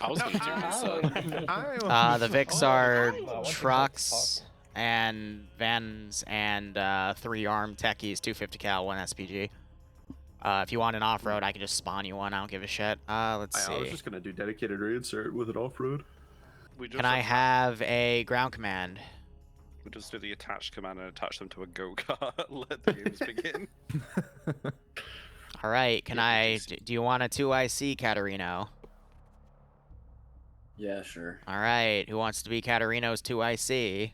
I was going to The Vics are trucks and vans and 3 armed techies, 250 cal, 1 SPG. If you want an off-road, I can just spawn you one. I don't give a shit. Let's see. I was just gonna do dedicated reinsert with an off-road. Can I have a ground command? We just do the attach command and attach them to a go-kart. Let the games begin. All right. Can I? Do you want a 2IC, Caterino? Yeah, sure. All right. Who wants to be Caterino's 2IC?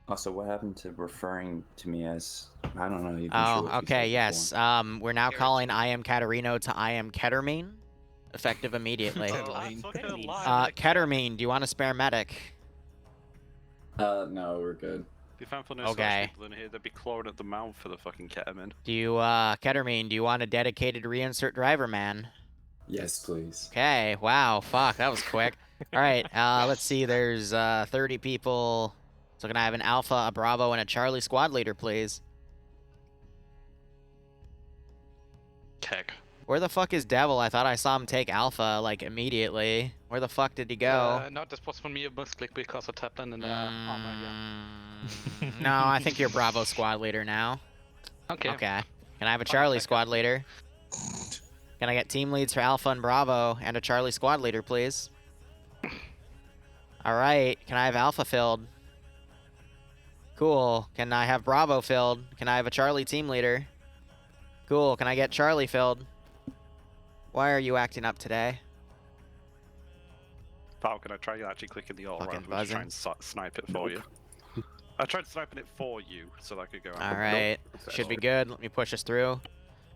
Also, what happened to referring to me as, I don't know. Oh, okay, yes. We're now calling I am Caterino to I am Ketermine, effective immediately. Ketermine, do you want a spare medic? No, we're good. If you found for no okay. people in here, they'd be clawing at the mouth for the fucking ketamine. Do you, Ketermine, do you want a dedicated reinsert driver, man? Yes, please. Okay, wow, fuck, that was quick. All right, let's see, there's 30 people. So can I have an Alpha, a Bravo, and a Charlie squad leader, please? Keg. Where the fuck is Devil? I thought I saw him take Alpha, like, immediately. Where the fuck did he go? No, this was for me a misclick because I tapped in the No, I think you're Bravo squad leader now. Okay. Okay. Can I have a Charlie squad leader? Can I get team leads for Alpha and Bravo and a Charlie squad leader, please? All right. Can I have Alpha filled? Cool. Can I have Bravo filled? Can I have a Charlie team leader? Cool. Can I get Charlie filled? Why are you acting up today? Falcon, I tried actually clicking the all around to try and snipe it for you. I tried sniping it for you so I could go out. All right. Should be good. Let me push us through.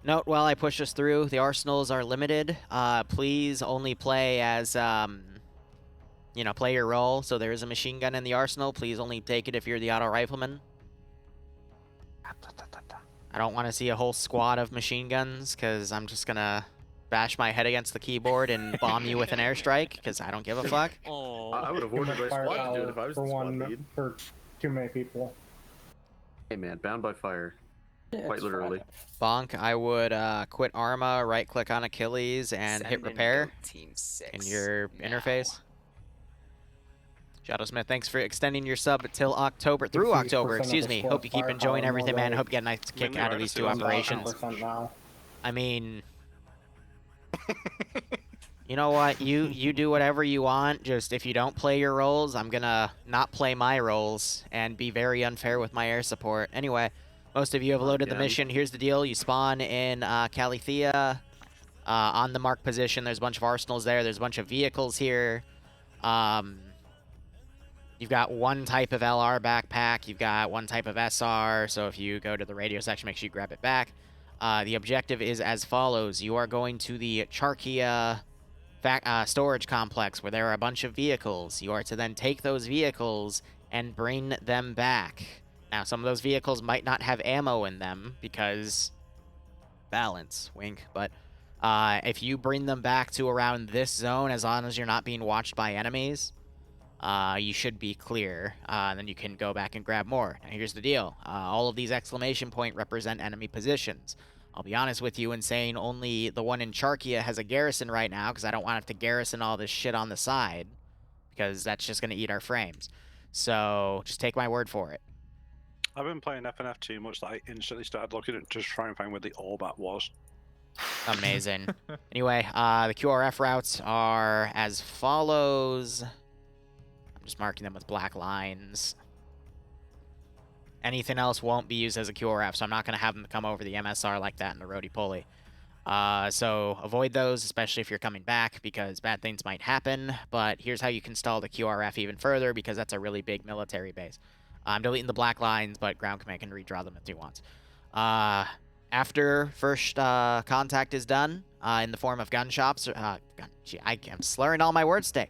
Note while I push us through, the arsenals are limited. Please only play as, you know, play your role. So there is a machine gun in the arsenal. Please only take it if you're the auto rifleman. I don't want to see a whole squad of machine guns because I'm just going to bash my head against the keyboard and bomb you with an airstrike because I don't give a fuck. I would have ordered my squad to do it if I was the squad lead. For too many people. Hey man, bound by fire. Quite literally. Bonk, I would quit Arma, right-click on Achilles, and hit repair in your interface. Shadowsmith, thanks for extending your sub till October, through October, excuse me. Hope you keep enjoying everything, man. Hope you get a nice kick out of these 2 operations. I mean, you know what? You do whatever you want. Just if you don't play your roles, I'm gonna not play my roles and be very unfair with my air support. Anyway, most of you have loaded the mission. Here's the deal. You spawn in Calithea on the marked position. There's a bunch of arsenals there. There's a bunch of vehicles here. You've got 1 type of LR backpack. You've got 1 type of SR. So if you go to the radio section, make sure you grab it back. The objective is as follows. You are going to the Charkia storage complex where there are a bunch of vehicles. You are to then take those vehicles and bring them back. Now, some of those vehicles might not have ammo in them because balance, wink. But if you bring them back to around this zone, as long as you're not being watched by enemies, you should be clear. Then you can go back and grab more. Now, here's the deal. All of these exclamation point represent enemy positions. I'll be honest with you in saying only the one in Charkia has a garrison right now because I don't want to have to garrison all this shit on the side because that's just going to eat our frames. So just take my word for it. I've been playing FNF too much that I instantly started looking at just try and find where the Orbat was. Amazing. Anyway, the QRF routes are as follows. I'm just marking them with black lines. Anything else won't be used as a QRF, so I'm not going to have them come over the MSR like that in the roly-poly. So avoid those, especially if you're coming back, because bad things might happen. But here's how you can stall the QRF even further, because that's a really big military base. I'm deleting the black lines, but ground command can redraw them if he wants. After first contact is done, in the form of gun shops, I'm slurring all my words today.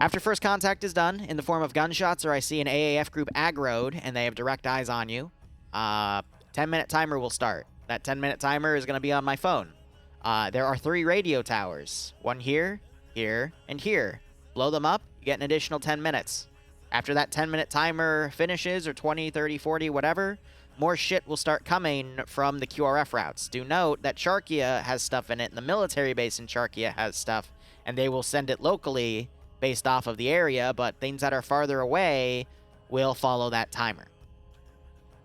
After first contact is done, in the form of gunshots, or I see an AAF group aggroed and they have direct eyes on you, 10-minute timer will start. That 10-minute timer is going to be on my phone. There are 3 radio towers. 1 here, here, and here. Blow them up, you get an additional 10 minutes. After that 10-minute timer finishes, or 20, 30, 40, whatever, more shit will start coming from the QRF routes. Do note that Charkia has stuff in it, and the military base in Charkia has stuff, and they will send it locally based off of the area, but things that are farther away will follow that timer.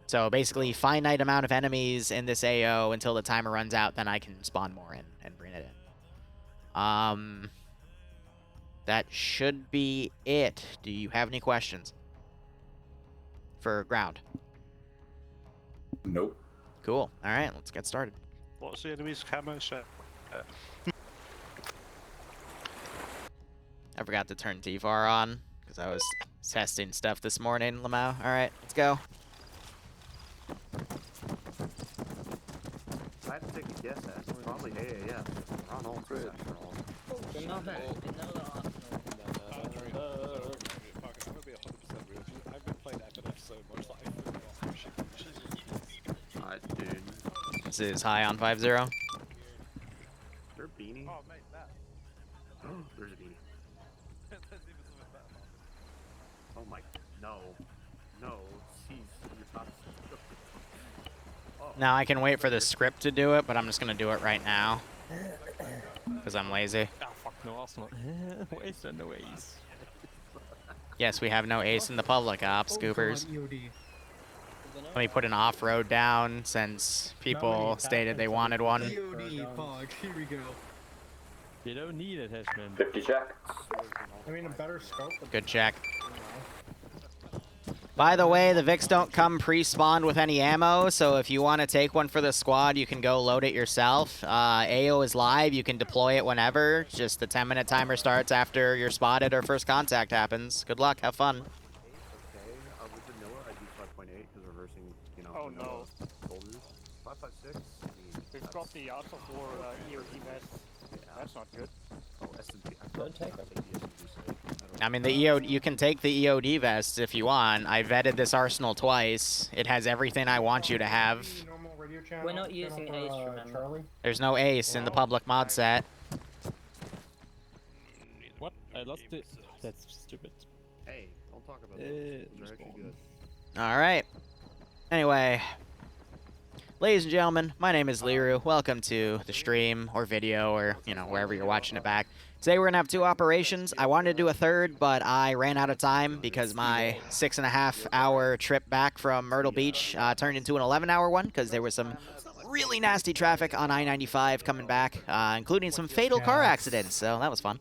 So basically, finite amount of enemies in this AO until the timer runs out, then I can spawn more in and bring it in. That should be it. Do you have any questions for ground? Nope. Cool. All right, let's get started. What's the enemy's camo set? I forgot to turn TFAR on because I was testing stuff this morning, Lamau. All right, let's go. I have to take a guess at probably AAF. Ron Holmes is after all. I'm gonna be 100% real. I've been playing FNF so much that I forgot. Dude. This is high on 5-0. Is there a beanie? Oh, mate, that. There's a beanie. Oh my, no. No, jeez, you're not. Now I can wait for the script to do it, but I'm just gonna do it right now because I'm lazy. Ah, fuck no, Arsenal. Why is there no ace? Yes, we have no ace in the public ops, scoopers. Let me put an off-road down since people stated they wanted one. EOD, fuck, here we go. You don't need it, Heshman. 50 check. I mean, a better scope. Good check. By the way, the Vicks don't come pre-spawned with any ammo, so if you want to take one for the squad, you can go load it yourself. AO is live. You can deploy it whenever. Just the 10-minute timer starts after you're spotted or first contact happens. Good luck. Have fun. Okay, with vanilla, I do 5.8 because reversing, you know. Oh, no. Shoulders. 5.56. I mean, We've got the Alpha 4 EOD vest. That's not good. oh, S&P. Don't take it. I mean, the EOD, you can take the EOD vests if you want. I vetted this arsenal twice. It has everything I want you to have. We're not using ace, remember? Charlie. There's no ace in the public mod set. What? I lost it. That's stupid. Hey, don't talk about those. Those are actually good. All right. Anyway, ladies and gentlemen, my name is Liru. Welcome to the stream or video or, you know, wherever you're watching it back. Today we're going to have 2 operations. I wanted to do a third, but I ran out of time because my 6.5-hour trip back from Myrtle Beach turned into an 11-hour one because there was some really nasty traffic on I-95 coming back, including some fatal car accidents, so that was fun.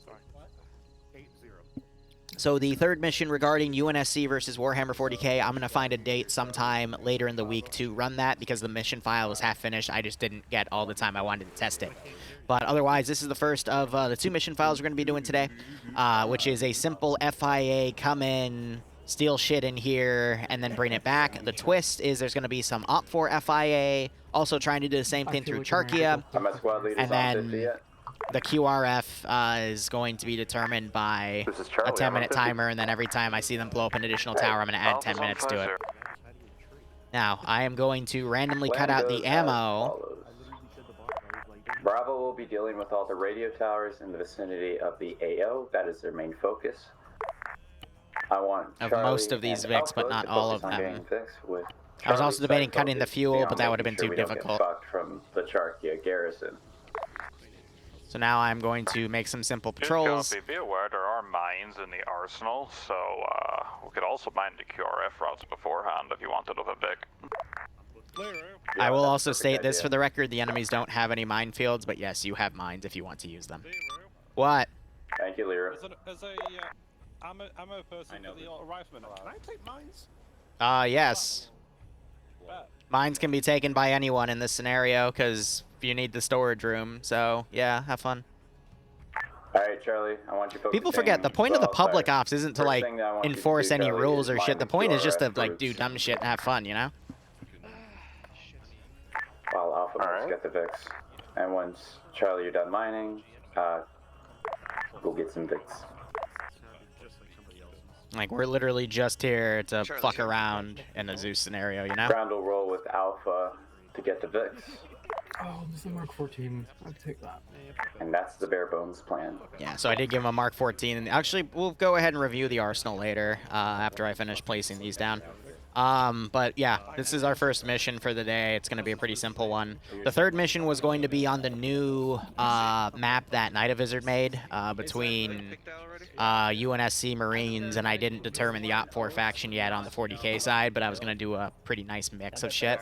So the third mission regarding UNSC versus Warhammer 40k, I'm going to find a date sometime later in the week to run that because the mission file was half finished. I just didn't get all the time I wanted to test it. But otherwise, this is the first of the 2 mission files we're going to be doing today, which is a simple FIA come in, steal shit in here, and then bring it back. The twist is there's going to be some OP4 FIA, also trying to do the same thing through Charkia, and then the QRF is going to be determined by a 10-minute timer, and then every time I see them blow up an additional tower, I'm going to add 10 minutes to it. Now, I am going to randomly cut out the ammo. Bravo will be dealing with all the radio towers in the vicinity of the AO. That is their main focus. I want Of Charlie most of these and Vicks, but Alpha not to all focus of on them. getting Vicks with I was also Charlie's debating side cutting the focus fuel, being but that on would have been making too sure we don't get difficult. fucked from the Charkia garrison. So now I'm going to make some simple patrols. Copy. Be aware there are mines in the arsenal, so we could also mine the QRF routes beforehand if you wanted of a Vic. I will also Perfect state this idea. for the record, the enemies don't have any minefields, but yes, you have mines if you want to use them. What? Thank you, Liru. As a ammo person for the rifleman, can I take mines? Yes. Mines can be taken by anyone in this scenario, because you need the storage room, so yeah, have fun. Alright, Charlie, I want you focusing. People forget, the point of the public fire. ops isn't to, First like, thing that I want you to enforce do, any Charlie, rules or is shit. The mine point is just to, QRF like, do routes. dumb shit and have fun, you know? While Alpha must get the Vicks. And once, Charlie, you're done mining, go get some Vicks. Like, we're literally just here to fuck around in a Zeus scenario, you know? Ground will roll with Alpha to get the Vicks. Oh, this is Mark 14. I'll take that. And that's the bare bones plan. Yeah, so I did give him a Mark 14. And actually, we'll go ahead and review the arsenal later, after I finish placing these down. But yeah, this is our first mission for the day. It's going to be a pretty simple one. The third mission was going to be on the new map that Night of Wizard made between UNSC Marines, and I didn't determine the Op4 faction yet on the 40k side, but I was going to do a pretty nice mix of shit.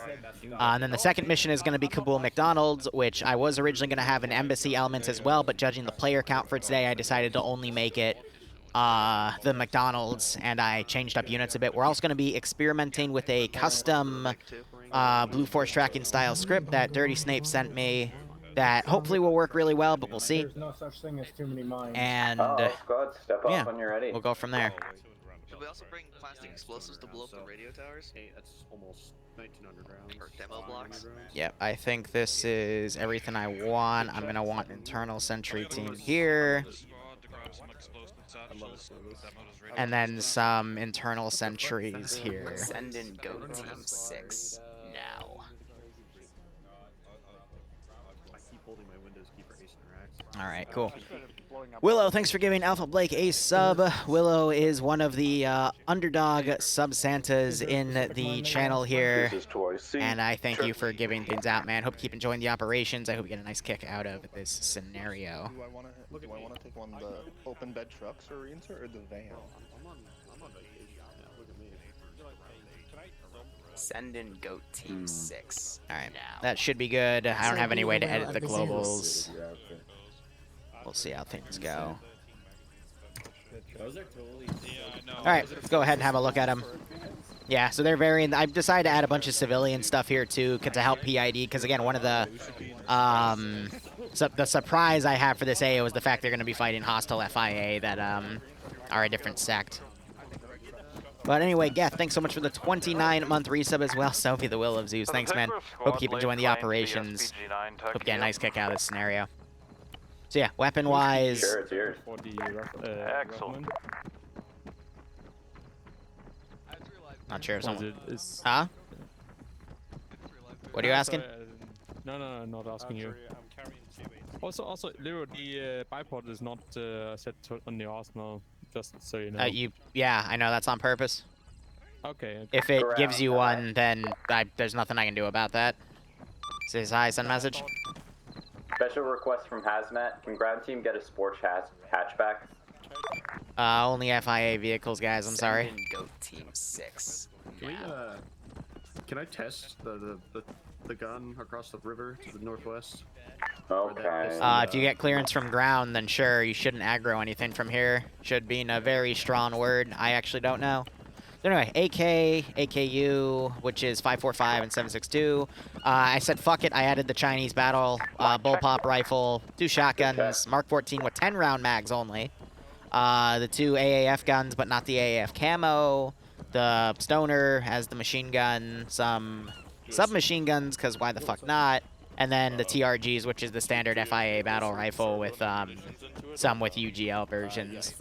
And then the second mission is going to be Kabul McDonald's, which I was originally going to have an embassy elements as well, but judging the player count for today, I decided to only make it the McDonald's, and I changed up units a bit. We're also going to be experimenting with a custom Blue Force tracking style script that Dirty Snape sent me that hopefully will work really well, but we'll see. There's no such thing as too many mines. And squad, step up yeah, when you're ready. we'll go from there. Should we also bring plastic explosives to blow up the radio towers? Hey, that's almost 1900 rounds. Or demo blocks? Yep, I think this is everything I want. I'm going to want an internal sentry team here. And then some internal sentries here. Send in Goat Team 6 now. I keep holding my Windows key for Ace Interacts. All right, cool. Willow, thanks for giving Alpha Blake a sub. Willow is one of the underdog sub-Santas in the channel here. And I thank you for giving things out, man. Hope you keep enjoying the operations. I hope you get a nice kick out of this scenario. Do I want to take one of the open bed trucks or reinsert or the van? I'm on vacation. Yeah, look at me. Send in Goat Team 6. All right, that should be good. I don't have any way to edit the globals. We'll see how things go. All right, let's go ahead and have a look at them. Yeah, so they're varying. I've decided to add a bunch of civilian stuff here too to help PID, because again, one of the the surprise I have for this AO is the fact they're going to be fighting hostile FIA that are a different sect. But anyway, Geth, thanks so much for the 29-month resub as well. Sophie, the Will of Zeus, thanks, man. Hope you keep enjoying the operations. Hope you get a nice kick out of this scenario. So yeah, weapon-wise... Sure, it's yours. Excellent. Not sure if someone... Huh? What are you asking? No, not asking you. Also, Liru, the bipod is not set on the arsenal, just so you know. Yeah, I know, that's on purpose. Okay. If it gives you one, then there's nothing I can do about that. Says hi, send message. Special request from Hazmat. Can ground team get a sports hatchback? Only FIA vehicles, guys. I'm sorry. Send in Goat Team 6. Can I test the gun across the river to the northwest? Okay. If you get clearance from ground, then sure, you shouldn't aggro anything from here. Should be in a very strong word. I actually don't know. Anyway, AK, AKU, which is 545 and 762. I said fuck it. I added the Chinese battle bullpup rifle, 2 shotguns, Mark 14 with 10-round mags only. The 2 AAF guns, but not the AAF camo. The Stoner has the machine gun, some submachine guns, because why the fuck not? And then the TRGs, which is the standard FIA battle rifle with some with UGL versions.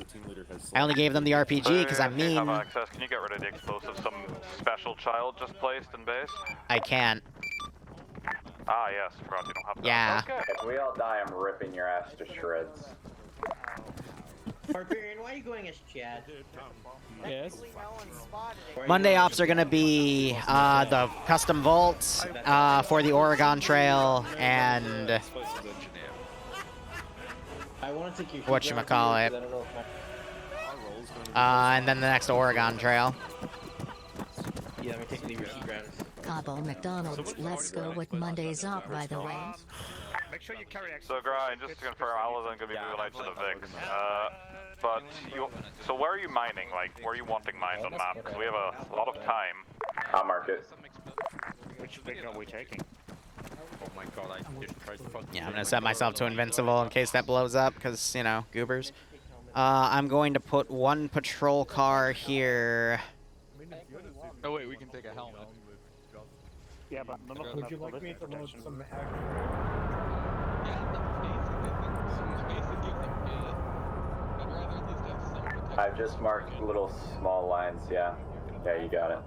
I only gave them the RPG because I'm mean. Have access. Can you get rid of the explosive some special child just placed in base? I can't. Ah, yes. Forgot you don't have that. Yeah. Okay. If we all die, I'm ripping your ass to shreds. Barbarian, why are you going as Chad? Yes. Monday ops are going to be the custom vaults for the Oregon Trail and whatchamacallit. And then the next Oregon Trail. Yeah, I'm taking the receipt ground. Cabo McDonald's, let's go with Monday's op, by the way. Make sure you carry extra. So, Grind, just to confirm, I wasn't going to be moving out to the VIX. But so where are you mining? Like, where are you wanting mined on map? Because we have a lot of time. I'll mark it. Which VIX are we taking? Oh my god, I did try to fuck. Yeah, I'm going to set myself to invincible in case that blows up, because, you know, goobers. I'm going to put 1 patrol car here. Oh wait, we can take a helmet. Yeah, but none of them Would you like me to load some hack? I've just marked little small lines, yeah. Yeah, you got it.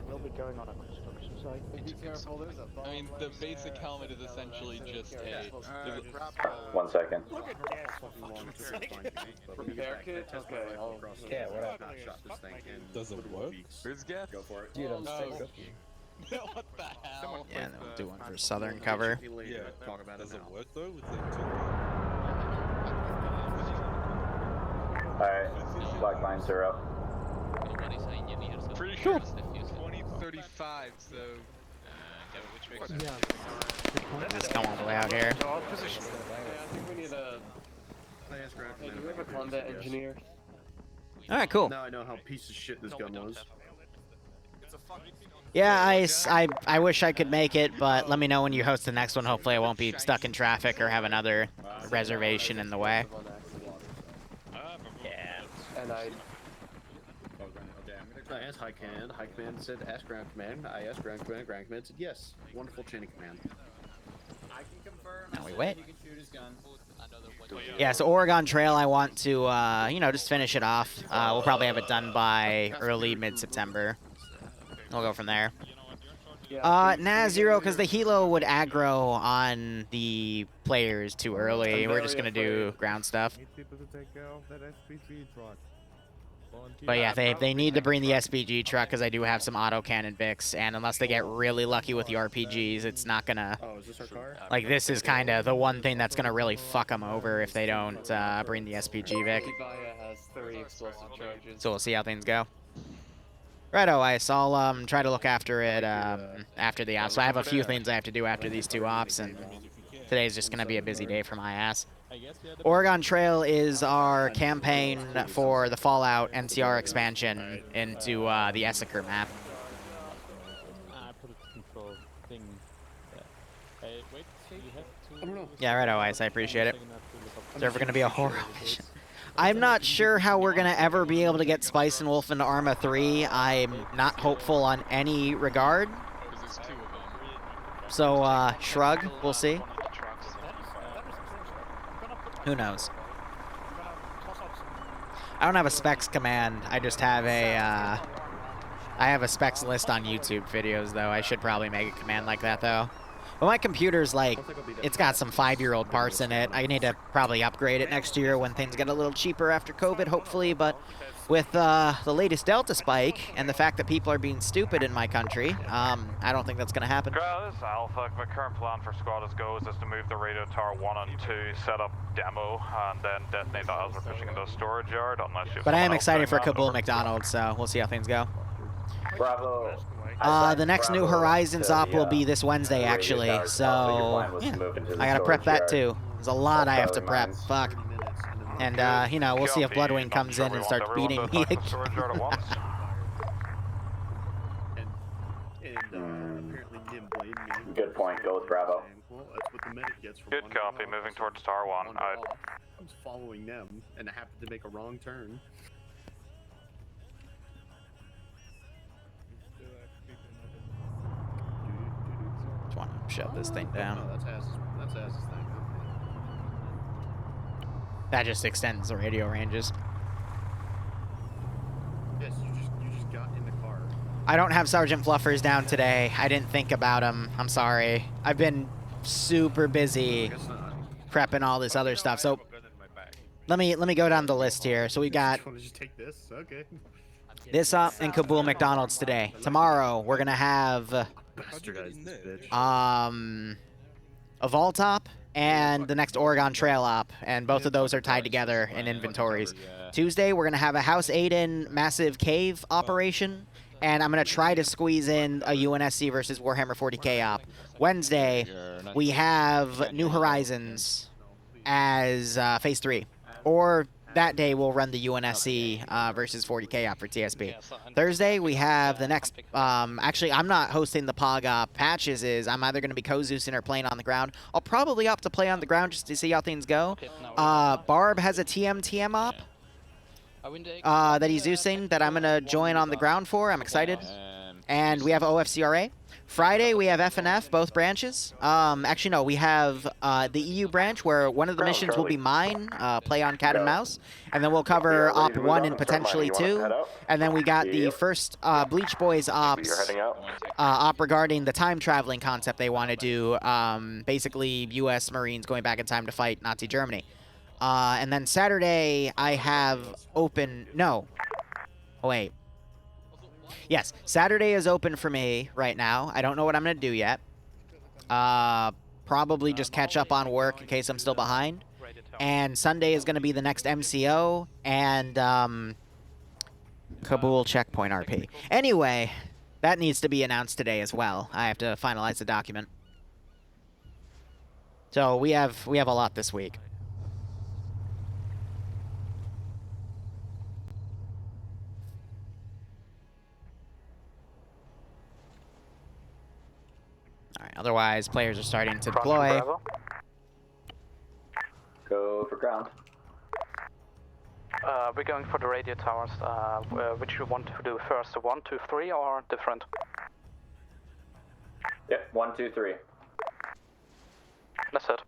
We'll be going on a construction Be careful, there's a I mean, the basic helmet is essentially just a... 1 second. repair kit? Okay, Yeah, what not shot this thing in. Does it work? Where's gas? Go for it. Dude, I'm Oh, sick. what the hell? Yeah, and then we'll do one for southern cover. Yeah. Talk about Does it it now. work though? With the Alright, black lines are up. Pretty sure it's 2035, so... which makes sense. Just come all the way out here. Yeah, I think we need a... Hey, do we have a combat engineer? All right, cool. Now I know how piece of shit this gun was. Yeah, I wish I could make it, but let me know when you host the next one. Hopefully I won't be stuck in traffic or have another reservation in the way. Yeah. And I asked High Command. High Command said, ask Ground Command. I asked Ground Command. Ground Command said, yes. Wonderful chain of command. I can confirm. Now we wait. He can shoot his gun. Yeah, so Oregon Trail, I want to, you know, just finish it off. We'll probably have it done by early mid-September. We'll go from there. Nah, Zero, because the Hilo would aggro on the players too early. We're just going to do ground stuff. But yeah, they need to bring the SPG truck because I do have some autocannon Vics, and unless they get really lucky with the RPGs, it's not going to... Oh, is this our car? Like, this is kind of the one thing that's going to really fuck them over if they don't bring the SPG Vic. has 3 explosive charges. So we'll see how things go. Righto, Ice. I'll try to look after it after the ops. So I have a few things I have to do after these 2 ops, and today's just going to be a busy day for my ass. Oregon Trail is our campaign for the Fallout NCR expansion into the Essaker map. Yeah, righto, Ice. I appreciate it. Is there ever going to be a horror mission? I'm not sure how we're going to ever be able to get Spice and Wolf into Arma 3. I'm not hopeful on any regard. So, shrug. We'll see. Who knows? I don't have a specs command. I just have a, I have a specs list on YouTube videos, though. I should probably make a command like that, though. But my computer's like, it's got some 5-year-old parts in it. I need to probably upgrade it next year when things get a little cheaper after COVID, hopefully. But with the latest Delta spike and the fact that people are being stupid in my country, I don't think that's going to happen. This is Alpha. My current plan for squad as goes is to move the radio tower 1 and 2, set up demo, and then detonate that as we're pushing into the storage yard. Unless you. But I am excited for Kabul McDonald, so we'll see how things go. Bravo. The next New Horizons op will be this Wednesday, actually, so yeah, I gotta prep that too. There's a lot I have to prep, fuck. And, you know, we'll see if Bloodwing comes in and starts beating me again. Good point, go with Bravo. Good copy, moving towards Tower 1. I was following them, and I happened to make a wrong turn. Just want to shut this thing down. No, that's Az's thing. That just extends the radio ranges. Yes, you just got in the car. I don't have Sergeant Fluffers down today. I didn't think about him. I'm sorry. I've been super busy prepping all this other stuff. So let me go down the list here. So we got Just take this. Okay. this up in Kabul McDonald's today. Tomorrow we're gonna have a Vault op and the next Oregon Trail op, and both of those are tied together in inventories. Tuesday we're gonna have a House Aiden massive cave operation, and I'm gonna try to squeeze in a UNSC versus Warhammer 40k op. Wednesday we have New Horizons as Phase 3, or that day we'll run the UNSC versus 40k op for TSB. Thursday we have the next, actually I'm not hosting the POG op. Patches is, I'm either going to be Kozusin or playing on the ground. I'll probably opt to play on the ground just to see how things go. Barb has a TM op that he's using that I'm going to join on the ground for. I'm excited. and we have OFCRA. Friday, we have FNF, both branches. Actually, no, we have the EU branch, where one of the missions will be mine, play on cat and mouse. And then we'll cover Op 1 and potentially 2. And then we got the first Bleach Boys ops op regarding the time traveling concept they want to do. Basically, U.S. Marines going back in time to fight Nazi Germany. And then Saturday, I have open... No. Oh, wait. Yes, Saturday is open for me right now. I don't know what I'm going to do yet. Probably just catch up on work in case I'm still behind. And Sunday is going to be the next MCO and Kabul checkpoint RP. Anyway, that needs to be announced today as well. I have to finalize the document. So we have a lot this week. Alright, otherwise, players are starting to deploy. Go for ground. We're going for the radio towers. Which you want to do first? 1, 2, 3 or different? Yep, 1, 2, 3. That's it.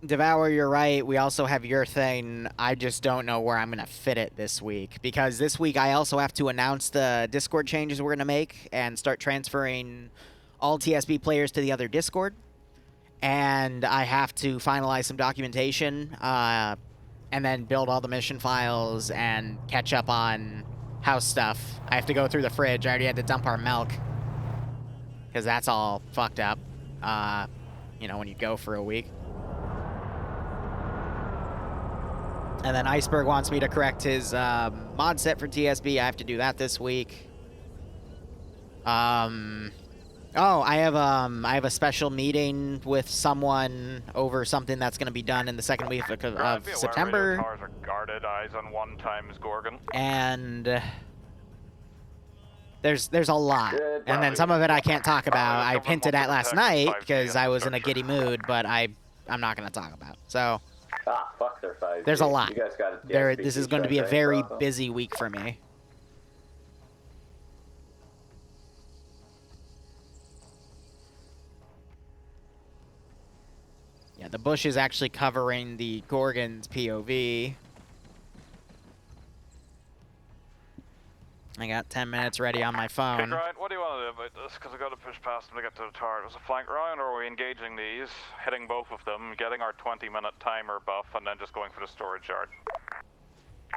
Devour, you're right. We also have your thing. I just don't know where I'm going to fit it this week. Because this week I also have to announce the Discord changes we're going to make and start transferring all TSB players to the other Discord. And I have to finalize some documentation and then build all the mission files and catch up on house stuff. I have to go through the fridge. I already had to dump our milk because that's all fucked up, you know, when you go for a week. And then Iceberg wants me to correct his mod set for TSB. I have to do that this week. Oh, I have a special meeting with someone over something that's going to be done in the second week of September. Cars are guarded, eyes on 1 times Gorgon. And there's a lot. And then some of it I can't talk about. I hinted at last night because I was in a giddy mood, but I'm not going to talk about. So fuck their 5G. there's a lot. You guys got This is going to be a very busy week for me. Yeah, the bush is actually covering the Gorgon's POV. I got 10 minutes ready on my phone. Okay, Ryan, what do you want to do about this? Because I've got to push past them to get to the turret. Was a flank round, or are we engaging these, hitting both of them, getting our 20-minute timer buff, and then just going for the storage yard?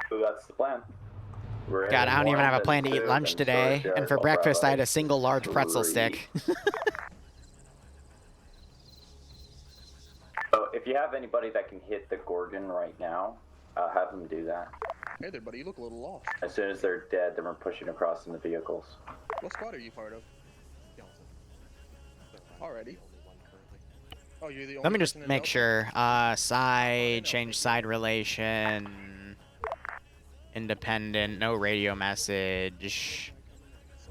So that's the plan. God, I don't even have a plan to eat lunch today. And for breakfast, I had a single large pretzel stick. So if you have anybody that can hit the Gorgon right now, have them do that. Hey there, buddy, you look a little lost. As soon as they're dead, then we're pushing across in the vehicles. What squad are you part of? Already. Oh, you're the only Let me just person in make Delta? sure. Side, change side relation. Independent, no radio message.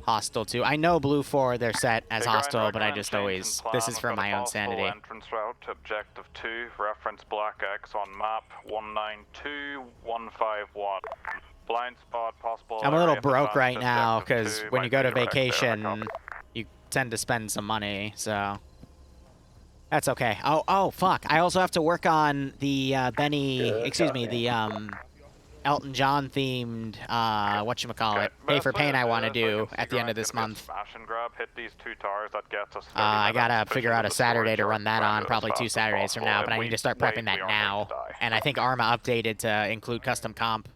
Hostile 2. I know Blue 4, they're set as hostile, but I just always... This is for my own sanity. Entrance route to objective 2, reference black X on map 192151. Blind spot possible. I'm a little broke right now, because when you go to vacation, you tend to spend some money, so... That's okay. Oh, fuck. I also have to work on the the Elton John themed, whatchamacallit, Pay for Pain I want to do at the end of this month. Smash and grab, hit these 2 towers, that gets us I gotta figure out a Saturday to run that on, probably 2 Saturdays from now, but I need to start prepping that now. And I think ARMA updated to include custom comp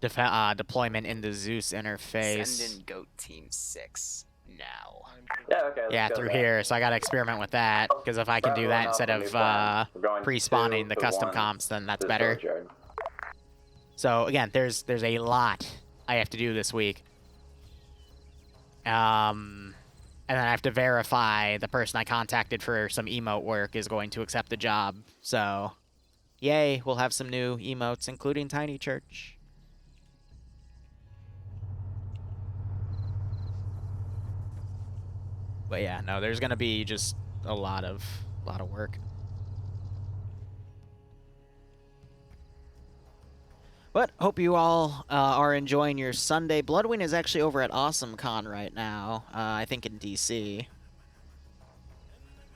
deployment in the Zeus interface. Send in GOAT Team 6 now. Yeah, okay. Yeah, through here, so I gotta experiment with that, because if I can do that instead of pre-spawning the custom comps, then that's better. So again, there's a lot I have to do this week. And then I have to verify the person I contacted for some emote work is going to accept the job. So, yay, we'll have some new emotes, including Tiny Church. But yeah, no, there's gonna be just a lot of work. But hope you all are enjoying your Sunday. Bloodwing is actually over at AwesomeCon right now, I think in DC.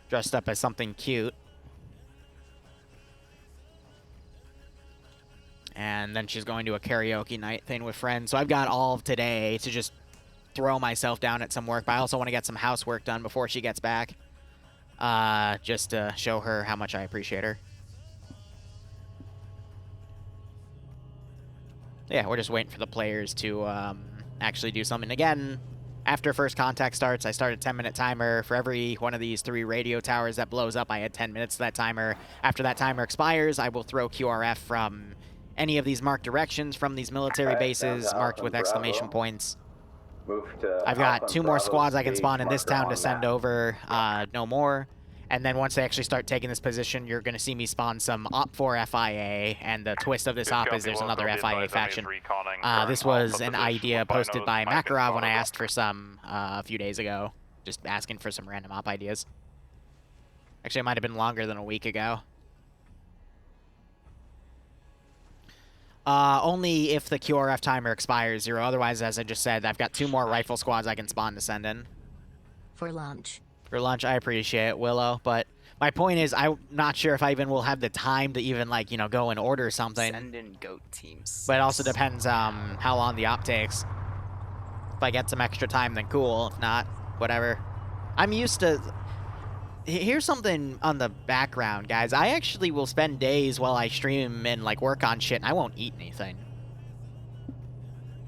Dressed up as something cute. And then she's going to a karaoke night thing with friends. So I've got all of today to just throw myself down at some work. But I also want to get some housework done before she gets back. Just to show her how much I appreciate her. Yeah, we're just waiting for the players to actually do something. Again, after first contact starts, I start a 10-minute timer. For every one of these 3 radio towers that blows up, I add 10 minutes to that timer. After that timer expires, I will throw QRF from any of these marked directions from these military bases marked with exclamation points. I've got 2 more squads I can spawn in this town to send over, no more. And then once they actually start taking this position, you're going to see me spawn some Op 4 FIA, and the twist of this op is there's another FIA faction. This was an idea posted by Makarov when I asked for some a few days ago, just asking for some random op ideas. Actually, it might have been longer than a week ago. Only if the QRF timer expires 0. Otherwise, as I just said, I've got 2 more rifle squads I can spawn to send in. For lunch. For lunch, I appreciate it, Willow, but my point is I'm not sure if I even will have the time to even, like, you know, go and order something. Send in goat teams. But it also depends how long the op takes. If I get some extra time, then cool. If not, whatever. I'm used to... Here's something on the background, guys. I actually will spend days while I stream and, like, work on shit, and I won't eat anything.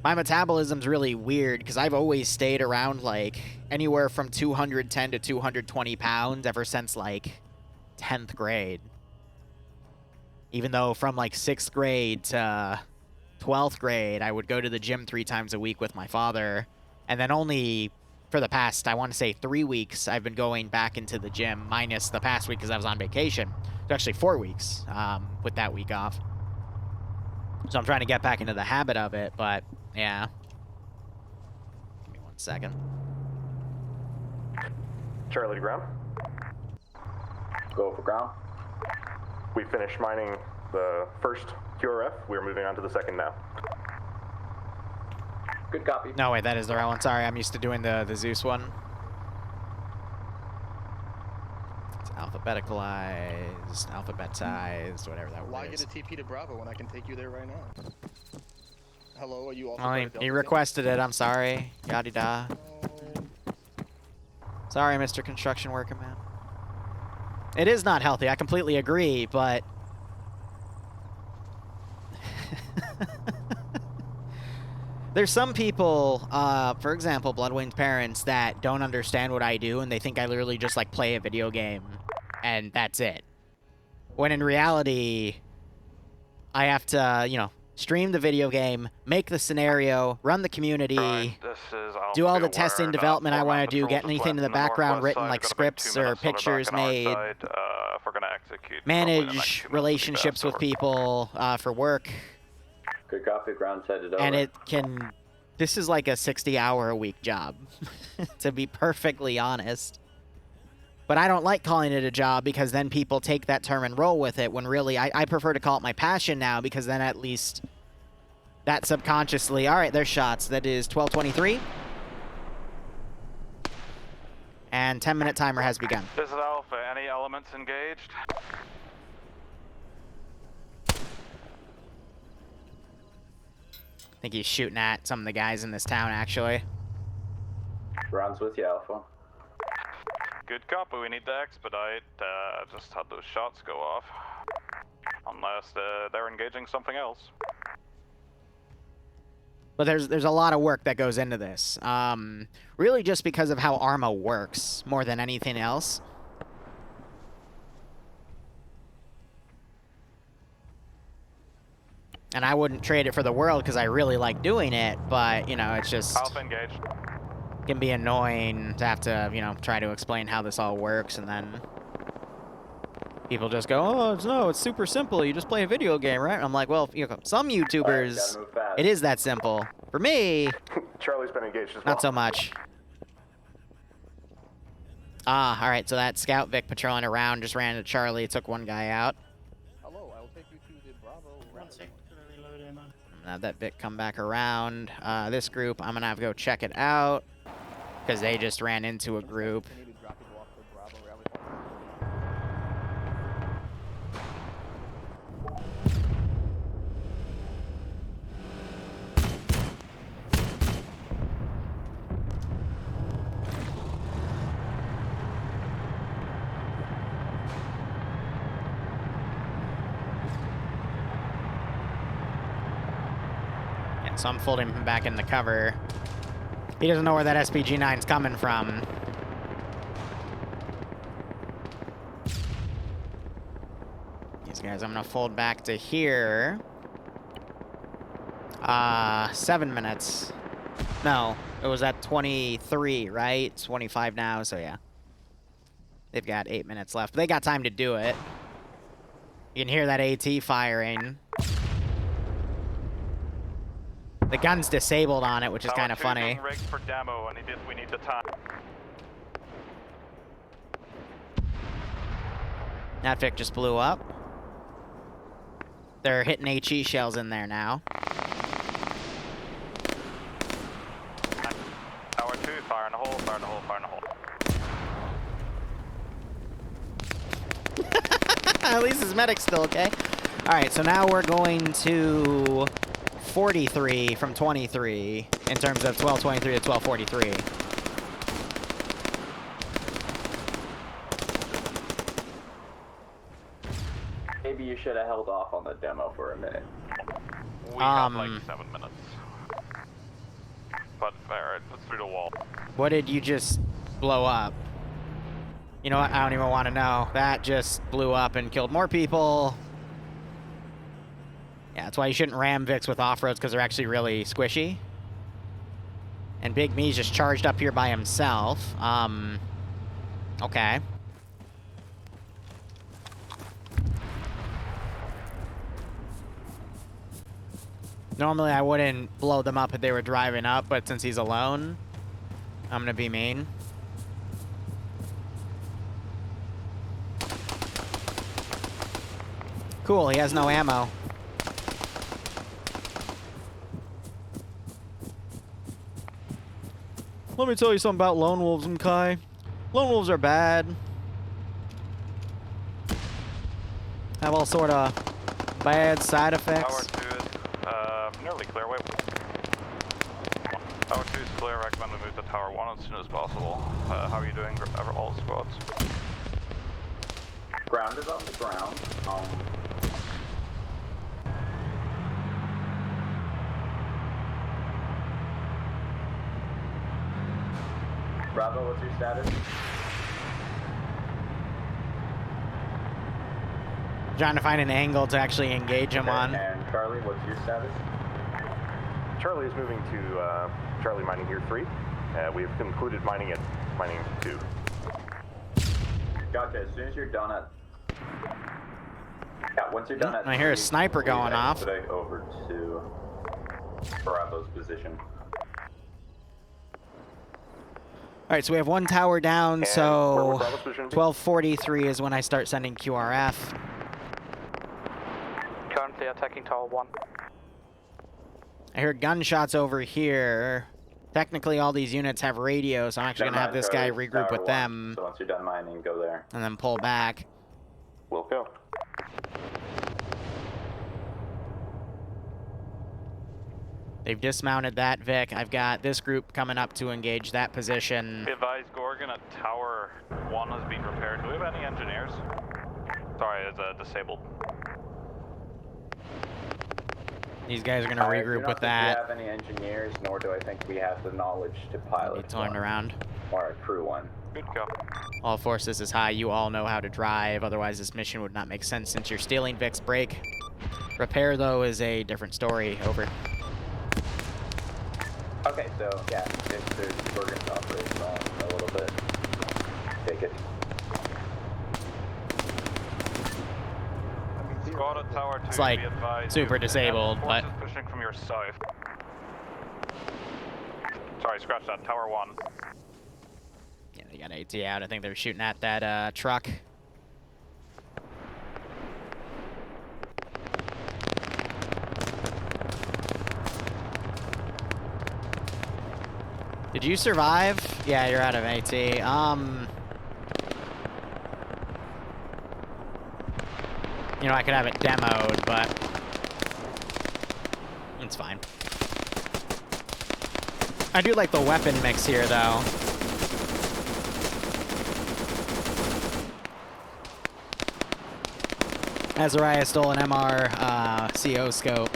My metabolism's really weird, because I've always stayed around, like, anywhere from 210 to 220 pounds ever since, like, 10th grade. Even though from, like, 6th grade to 12th grade, I would go to the gym 3 times a week with my father. And then only for the past, I want to say 3 weeks, I've been going back into the gym, minus the past week because I was on vacation. It's actually 4 weeks with that week off. So I'm trying to get back into the habit of it, but... yeah. Give me 1 second. Charlie to ground. Go for ground. We finished mining the first QRF. We're moving on to the second now. Good copy. No, wait, that is the right one. Sorry, I'm used to doing the Zeus one. It's alphabetized, whatever that word Why is. get a TP to Bravo when I can take you there right now? Hello, are you also? Well, he requested it. I'm sorry. Yada-da. Sorry, Mr. Construction Worker, man. It is not healthy. I completely agree, but... There's some people, for example, Bloodwing's parents, that don't understand what I do, and they think I literally just, like, play a video game, and that's it. When in reality, I have to, you know, stream the video game, make the scenario, run the community, do all the testing, development I want to do, get anything in the background written, like scripts or pictures made, manage relationships with people for work. Good copy, ground headed over. And it can... This is like a 60-hour-a-week job, to be perfectly honest. But I don't like calling it a job because then people take that term and roll with it, when really I prefer to call it my passion now, because then at least that subconsciously... All right, there's shots. That is 12:23. And 10-minute timer has begun. This is Alpha. Any elements engaged? I think he's shooting at some of the guys in this town, actually. Rounds with you, Alpha. Good copy. We need to expedite. Just had those shots go off. Unless they're engaging something else. But there's a lot of work that goes into this. Really just because of how Arma works, more than anything else. And I wouldn't trade it for the world because I really like doing it, but, you know, it's just... Alpha engaged. Can be annoying to have to, you know, try to explain how this all works, and then people just go, oh, no, it's super simple. You just play a video game, right? And I'm like, well, you know, some YouTubers, it is that simple. For me, Charlie's been engaged as well. not so much. Ah, all right, so that Scout Vic patrolling around just ran into Charlie, took one guy out. Hello, I'll take Have that bit come back around. This group, I'm gonna have to go check it out because they just ran into a group. So I'm folding him back in the cover. He doesn't know where that SPG-9's coming from. These guys, I'm gonna fold back to here. 7 minutes. No, it was at 23, right? 25 now, so yeah. They've got 8 minutes left. They got time to do it. You can hear that AT firing. The gun's disabled on it, which is kind of funny. Rigged for demo, and we need the time. That Vic just blew up. They're hitting HE shells in there now. Tower 2, fire in the hole, fire in the hole, fire in the hole. At least his medic's still okay. All right, so now we're going to 43 from 23 in terms of 1223 to 1243. Maybe you should have held off on the demo for a minute. We have like 7 minutes. But alright, let's through the wall. What did you just blow up? You know what? I don't even want to know. That just blew up and killed more people. Yeah, that's why you shouldn't ram Vics with off-roads, because they're actually really squishy. And Big Me's just charged up here by himself. Okay. Normally I wouldn't blow them up if they were driving up, but since he's alone, I'm gonna be mean. Cool, he has no ammo. Let me tell you something about lone wolves, Kai. Lone wolves are bad. Have all sort of bad side effects. Tower 2 is nearly clear. Wait. Tower 2 is clear. Recommend we move to Tower 1 as soon as possible. How are you doing, all squads? Ground is on the ground. Bravo, what's your status? Trying to find an angle to actually engage him on. And Charlie, what's your status? Charlie is moving to Charlie mining here 3. We've concluded mining at mining 2. Gotcha. As soon as you're done at... Yeah, once you're done at... I hear a sniper going off. Over to Bravo's position. All right, so we have one tower down, and so 1243 is when I start sending QRF. Currently attacking Tower 1. I hear gunshots over here. Technically, all these units have radio, so I'm actually going to have this guy regroup with them. So once you're done mining, go there. And then pull back. We'll go. They've dismounted that Vic. I've got this group coming up to engage that position. Advise Gorgon at Tower 1 has been repaired. Do we have any engineers? Sorry, it's disabled. These guys are going to regroup with that. I don't think we have any engineers, nor do I think we have the knowledge to pilot turned around. Or a crew one. Good go. All forces is high. You all know how to drive. Otherwise, this mission would not make sense since you're stealing Vic's brake. Repair, though, is a different story. Over. Okay, so yeah, we're going to operate on a little bit. Take it. Squad at Tower 2, it's like super disabled, but pushing from your side. Sorry, scratch that. Tower 1. Yeah, they got AT out. I think they were shooting at that truck. Did you survive? Yeah, you're out of AT. You know, I could have it demoed, but it's fine. I do like the weapon mix here, though. Azariah stole an MR CO scope.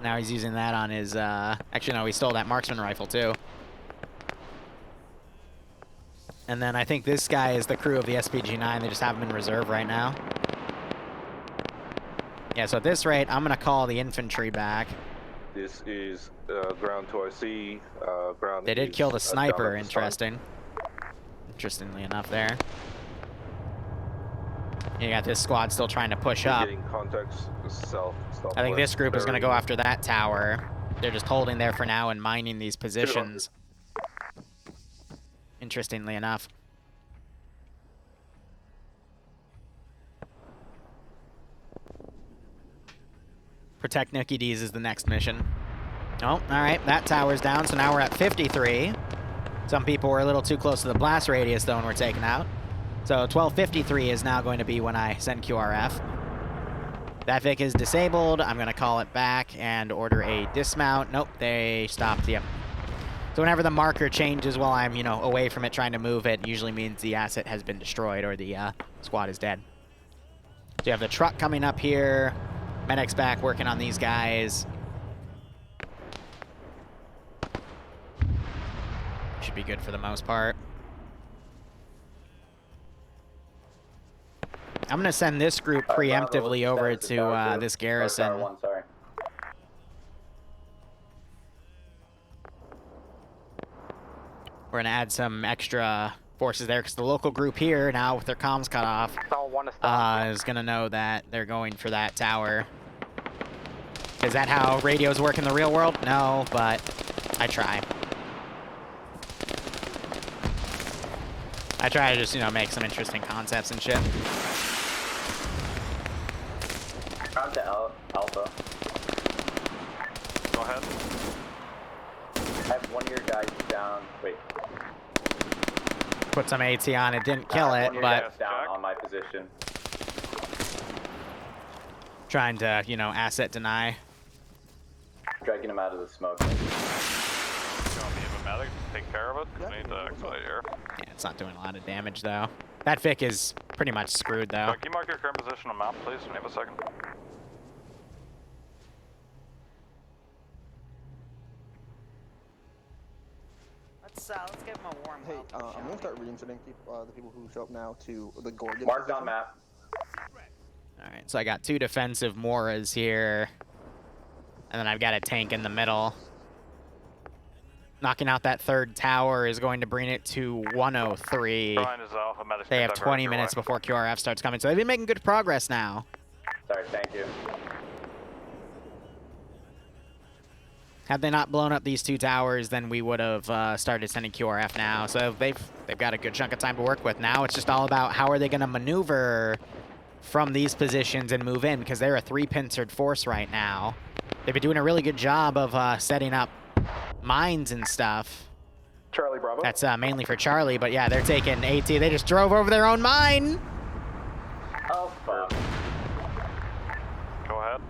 Now he's using that on his, actually no, he stole that marksman rifle too. And then I think this guy is the crew of the SPG-9. They just have him in reserve right now. Yeah, so at this rate, I'm gonna call the infantry back. This is ground to RC, ground. They did kill the sniper, interesting. Interestingly enough there. You got this squad still trying to push up. Getting context south. I think this group is going to go after that tower. They're just holding there for now and mining these positions. Interestingly enough. Protect Nookie D's is the next mission. Oh, alright, that tower's down, so now we're at 53. Some people were a little too close to the blast radius, though, and were taken out. So 1253 is now going to be when I send QRF. That Vic is disabled. I'm going to call it back and order a dismount. Nope, they stopped. Yep. So whenever the marker changes while I'm, you know, away from it trying to move it, usually means the asset has been destroyed or the squad is dead. So you have the truck coming up here. Medic's back working on these guys. Should be good for the most part. I'm going to send this group preemptively over to this garrison. One, sorry. We're going to add some extra forces there because the local group here now with their comms cut off is going to know that they're going for that tower. Is that how radios work in the real world? No, but I try. I try to just, you know, make some interesting concepts and shit. On to Alpha. Go ahead. I have one of your guys down. Wait. Put some AT on it, didn't kill it, but down on my position. Trying to, you know, asset deny. Dragging him out of the smoke. You want me and medic to take care of it? We need to expedite here. Yeah, it's not doing a lot of damage though. That Vic is pretty much screwed though. Can you mark your current position on map, please? We have a second. Let's give him a warm Hey, I'm gonna start reinserting the people who show up now to the Gorgon. Marked on map. Alright, so I got 2 defensive Moras here. And then I've got a tank in the middle. Knocking out that third tower is going to bring it to 103. They have 20 minutes before QRF starts coming, so they've been making good progress now. Sorry, thank you. Had they not blown up these 2 towers, then we would have started sending QRF now. So they've got a good chunk of time to work with. Now it's just all about how are they going to maneuver from these positions and move in, because they're a 3-pincered force right now. They've been doing a really good job of setting up mines and stuff. Charlie Bravo. That's mainly for Charlie, but yeah, they're taking AT. They just drove over their own mine. Oh, fuck. Go ahead.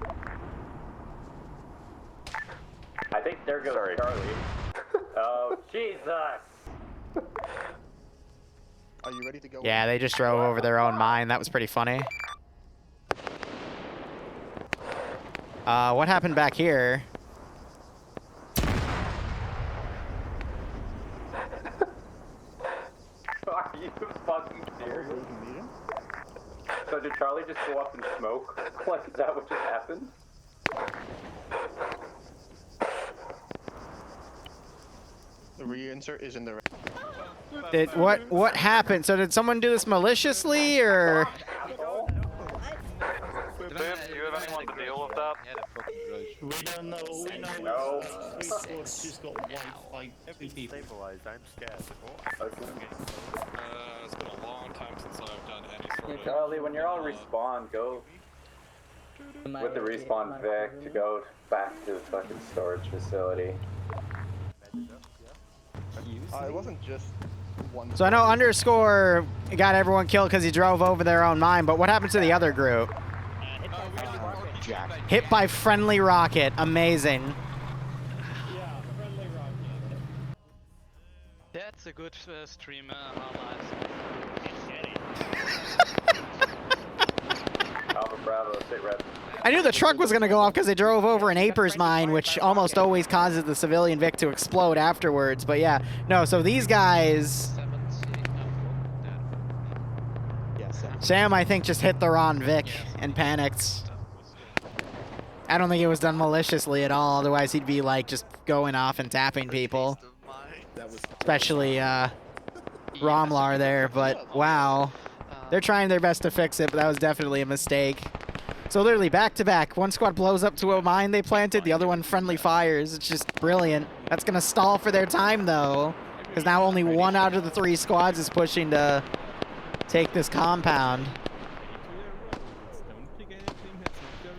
I think there goes Charlie. Oh, Jesus. Are you ready to go? Yeah, they just drove over their own mine. That was pretty funny. What happened back here? Are you fucking serious? So did Charlie just go up and smoke? Like, is that what just happened? The reinsert is in the... What happened? So did someone do this maliciously, or...? Do you have anyone to deal with that? We don't know. We know. No. She's got like 2 people. Stabilized, I'm scared. It's been a long time since I've done any sort of... Charlie, when you're on respawn, go with the respawn Vic to go back to the fucking storage facility. It wasn't just one. So I know underscore got everyone killed because he drove over their own mine, but what happened to the other group? Hit by friendly rocket. Amazing. That's a good streamer. Alpha Bravo, sit rep. I knew the truck was going to go off because they drove over an Aper's mine, which almost always causes the civilian Vic to explode afterwards. But yeah, no, so these guys... Sam, I think, just hit the wrong Vic and panicked. I don't think it was done maliciously at all. Otherwise, he'd be, like, just going off and tapping people. Especially Romlar there, but wow. They're trying their best to fix it, but that was definitely a mistake. So literally back-to-back. One squad blows up to a mine they planted, the other one friendly fires. It's just brilliant. That's going to stall for their time, though, because now only 1 out of the 3 squads is pushing to take this compound.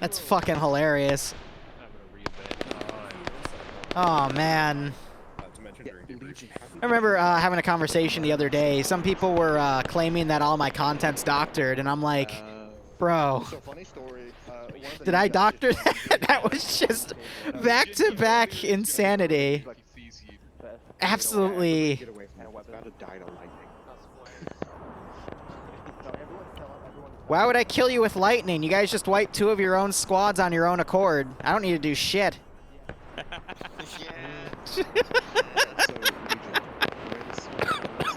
That's fucking hilarious. Oh, man. I remember having a conversation the other day. Some people were claiming that all my content's doctored, and I'm like, bro, did I doctor that? That was just back-to-back insanity. Absolutely. Why would I kill you with lightning? You guys just wiped 2 of your own squads on your own accord. I don't need to do shit.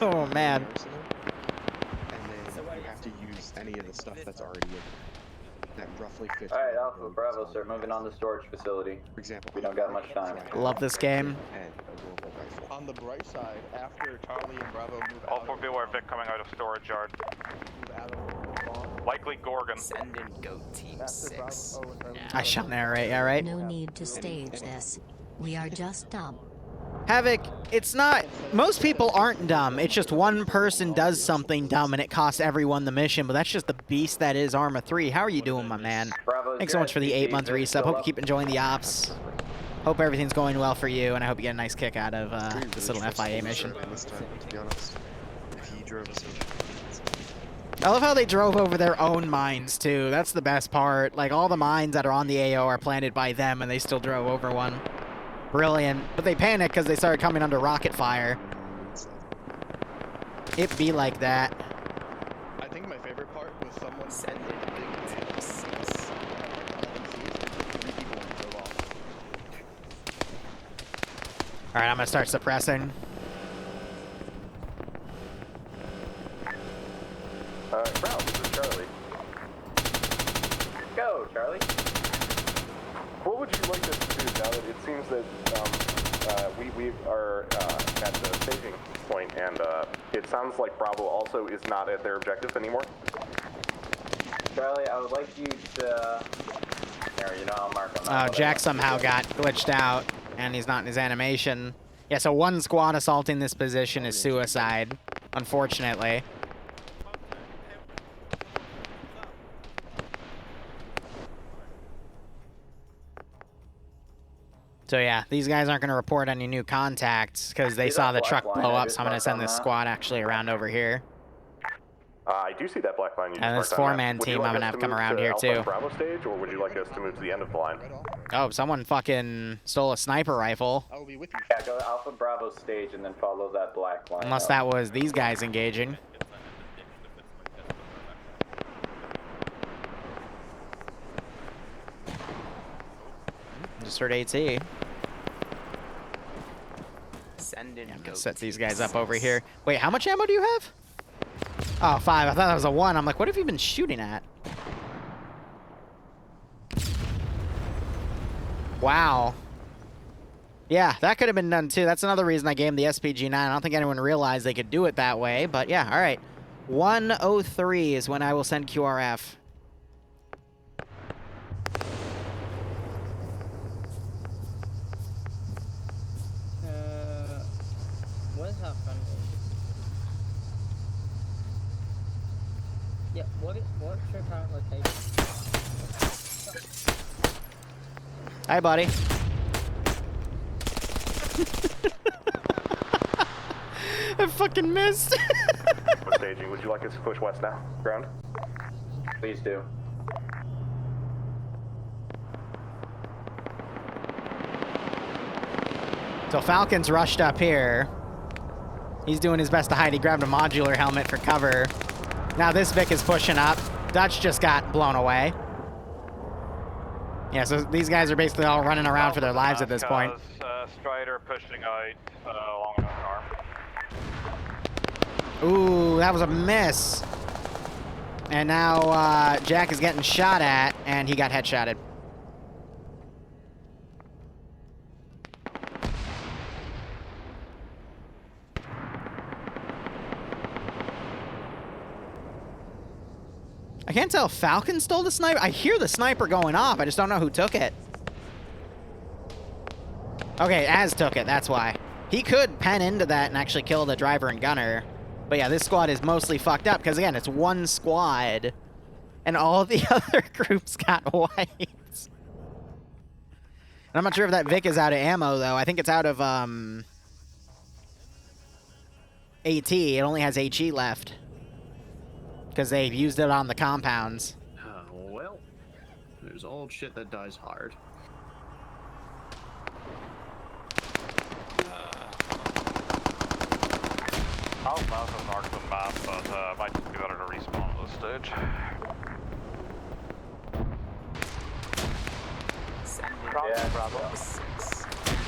Oh, man. And then you have to use any of the stuff that's already in that roughly fits. Alright, Alpha Bravo, start moving on the storage facility. For example, we don't got much time. Love this game. On the bright side, after Charlie and Bravo move out. All 4 beware Vic coming out of storage yard. Likely Gorgon. Send in GOAT Team 6. I shall narrate, alright? No need to stage this. We are just dumb. Havoc, it's not... Most people aren't dumb. It's just one person does something dumb and it costs everyone the mission, but that's just the beast that is Arma 3. How are you doing, my man? Thanks so much for the 8-month resub. Hope you keep enjoying the ops. Hope everything's going well for you, and I hope you get a nice kick out of this little FIA mission. I love how they drove over their own mines, too. That's the best part. Like, all the mines that are on the AO are planted by them, and they still drove over one. Brilliant. But they panicked because they started coming under rocket fire. It be like that. I think my favorite part was someone send in GOAT Team 6. Alright, I'm gonna start suppressing. Bravo, this is Charlie. Go, Charlie. What would you like us to do now that it seems that we are at the staging point, and it sounds like Bravo also is not at their objective anymore? Charlie, I would like you to... There, you know, I'll mark on that. Jack somehow got glitched out, and he's not in his animation. Yeah, so 1 squad assaulting this position is suicide, unfortunately. So yeah, these guys aren't going to report any new contacts because they saw the truck blow up, so I'm going to send this squad actually around over here. I do see that black line. You And this 4-man team I'm going to have come around here too. Bravo stage, or would you like us to move to the end of the line? Oh, someone fucking stole a sniper rifle. I will be with you. Yeah, go to Alpha Bravo stage and then follow that black line. Unless that was these guys engaging. Just heard AT. Send in GOAT Set these guys up over here. Wait, how much ammo do you have? Oh, 5. I thought that was a 1. I'm like, what have you been shooting at? Wow. Yeah, that could have been done too. That's another reason I gave him the SPG-9. I don't think anyone realized they could do it that way, but yeah, all right. 1:03 is when I will send QRF. What is happening? Yeah, what's your current location? Hi, buddy. fucking missed. We're staging. Would you like us to push west now? Ground? Please do. So Falcon's rushed up here. He's doing his best to hide. He grabbed a modular helmet for cover. Now this Vic is pushing up. Dutch just got blown away. Yeah, so these guys are basically all running around for their lives at this point. Strider pushing out along the arm. Ooh, that was a miss. And now Jack is getting shot at, and he got headshotted. I can't tell if Falcon stole the sniper. I hear the sniper going off. I just don't know who took it. Okay, Az took it. That's why. He could pen into that and actually kill the driver and gunner. But yeah, this squad is mostly fucked up because, again, it's one squad. And all of the other groups got wiped. And I'm not sure if that Vic is out of ammo, though. I think it's out of AT. It only has HE left. Because they've used it on the compounds. Well, there's old shit that dies hard. I'll mouse as an Arcton map, but might just be better to respawn at this stage. Yeah,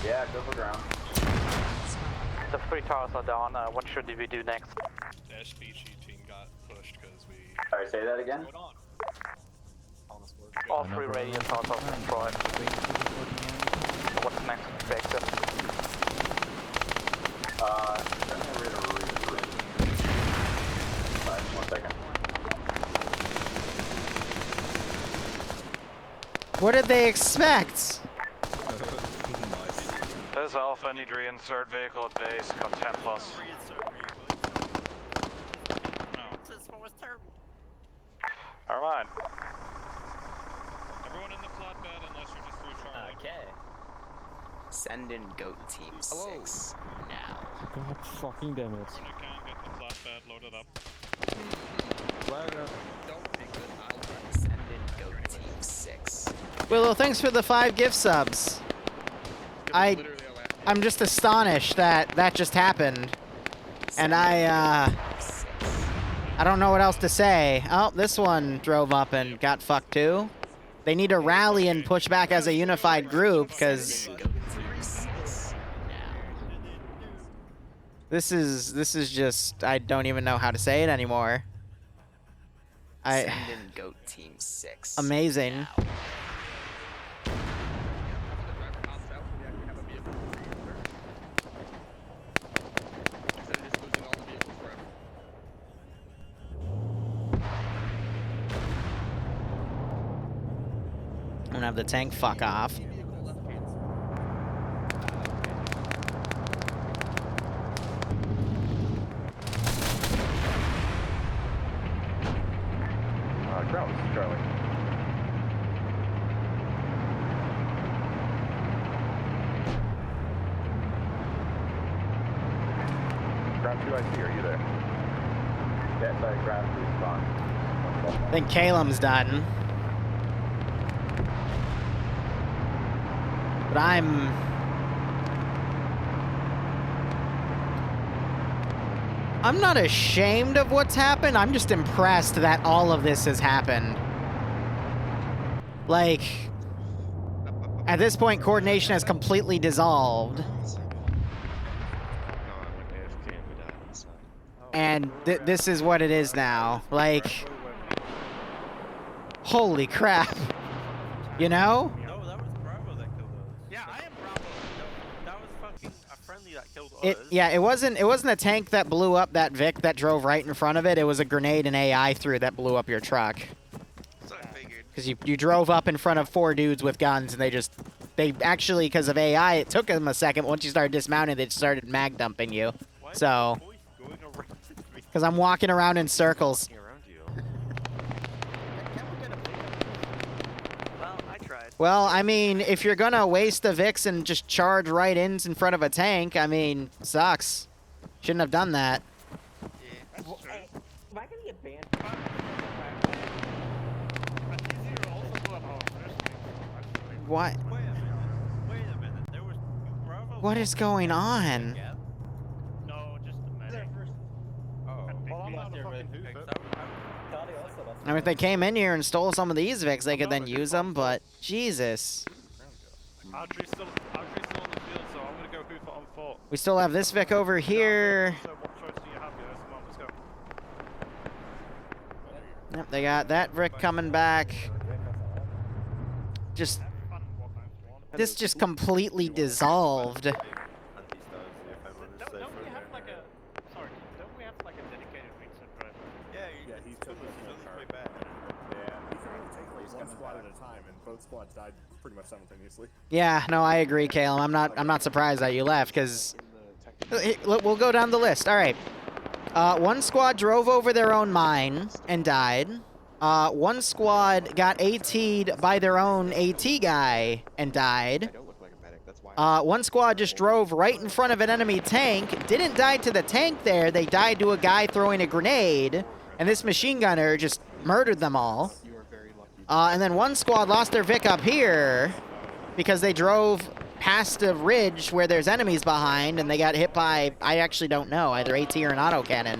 yeah, go for ground. The 3 towers are down. What should we do next? The SPG team got pushed because we... Sorry, say that again? All 3 radio towers are destroyed. What's next objective? One second. What did they expect? This Alpha, need to reinsert vehicle at base, got 10 plus. Never mind. Everyone in the flatbed unless you're just through Charlie. Okay. Send in GOAT Team 6 now. God fucking damn it. When you can, get the flatbed loaded up. Send in GOAT Team 6. Willow, thanks for the 5 gift subs. I'm just astonished that that just happened. And I don't know what else to say. Oh, this one drove up and got fucked too. They need to rally and push back as a unified group, because this is just, I don't even know how to say it anymore. Send in GOAT Team 6. Amazing. Now. I'm gonna have the tank fuck off. Ground, Charlie. Ground 2 IC, are you there? Yeah, sorry, ground 2 spawn. I think Calum's done. But I'm not ashamed of what's happened. I'm just impressed that all of this has happened. Like, at this point, coordination has completely dissolved. And this is what it is now. Like, holy crap. You know? It wasn't a tank that blew up that Vic that drove right in front of it. It was a grenade and AI threw that blew up your truck. Because you drove up in front of 4 dudes with guns, and they actually, because of AI, it took them a second. Once you started dismounting, they started mag dumping you. So, because I'm walking around in circles. Well, I mean, if you're gonna waste the Vix and just charge right in front of a tank, I mean, sucks. Shouldn't have done that. Am I gonna get banned? What? Wait a minute. There was Bravo. What is going on? No, just the medic. Oh. Well, I'm not a fucking hoof. I mean, if they came in here and stole some of these Vics, they could then use them, but Jesus. Audrey's still on the field, so I'm gonna go hoof it on foot. We still have this Vic over here. So what choice do you have, guys? Come on, let's go. Yep, they got that Vic coming back. Just... This just completely dissolved. Don't we have like a... Sorry, don't we have like a dedicated Vincent driver? Yeah, he's totally way back. Yeah, he can only take like one squad at a time, and both squads died pretty much simultaneously. Yeah, no, I agree, Caleb. I'm not surprised that you left, because... We'll go down the list. All right. One squad drove over their own mine and died. One squad got AT'd by their own AT guy and died. One squad just drove right in front of an enemy tank, didn't die to the tank there, they died to a guy throwing a grenade, and this machine gunner just murdered them all. And then one squad lost their Vic up here because they drove past a ridge where there's enemies behind, and they got hit by, I actually don't know, either AT or an autocannon.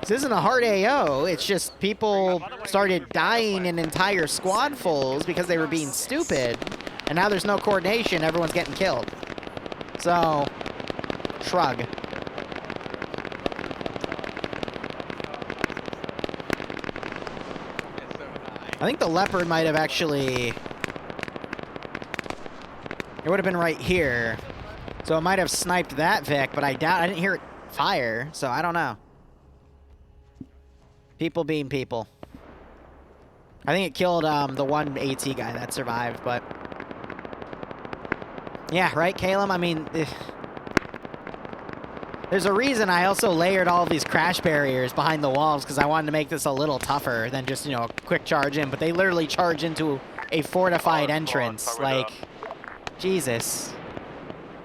This isn't a hard AO, it's just people started dying in entire squadfuls because they were being stupid, and now there's no coordination, everyone's getting killed. So, shrug. I think the Leopard might have actually... It would have been right here. So it might have sniped that Vic, but I doubt, I didn't hear it fire, so I don't know. People being people. I think it killed the one AT guy that survived, but... Yeah, right, Caleb? I mean... There's a reason I also layered all of these crash barriers behind the walls, because I wanted to make this a little tougher than just, you know, a quick charge in, but they literally charge into a fortified entrance, like... Jesus.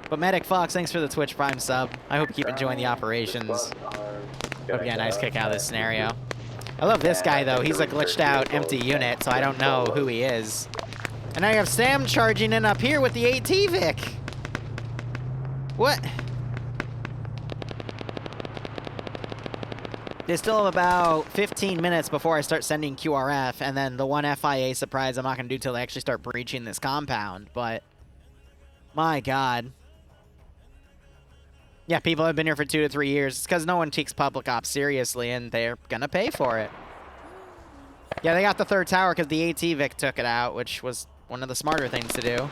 But Medic Fox, thanks for the Twitch Prime sub. I hope you keep enjoying the operations. Hope you get a nice kick out of this scenario. I love this guy, though. He's a glitched out empty unit, so I don't know who he is. And now you have Sam charging in up here with the AT Vic. What? They still have about 15 minutes before I start sending QRF, and then the one FIA surprise I'm not going to do till they actually start breaching this compound, but... My God. Yeah, people have been here for 2 to 3 years. It's because no one takes public ops seriously, and they're gonna pay for it. Yeah, they got the third tower because the AT Vic took it out, which was one of the smarter things to do.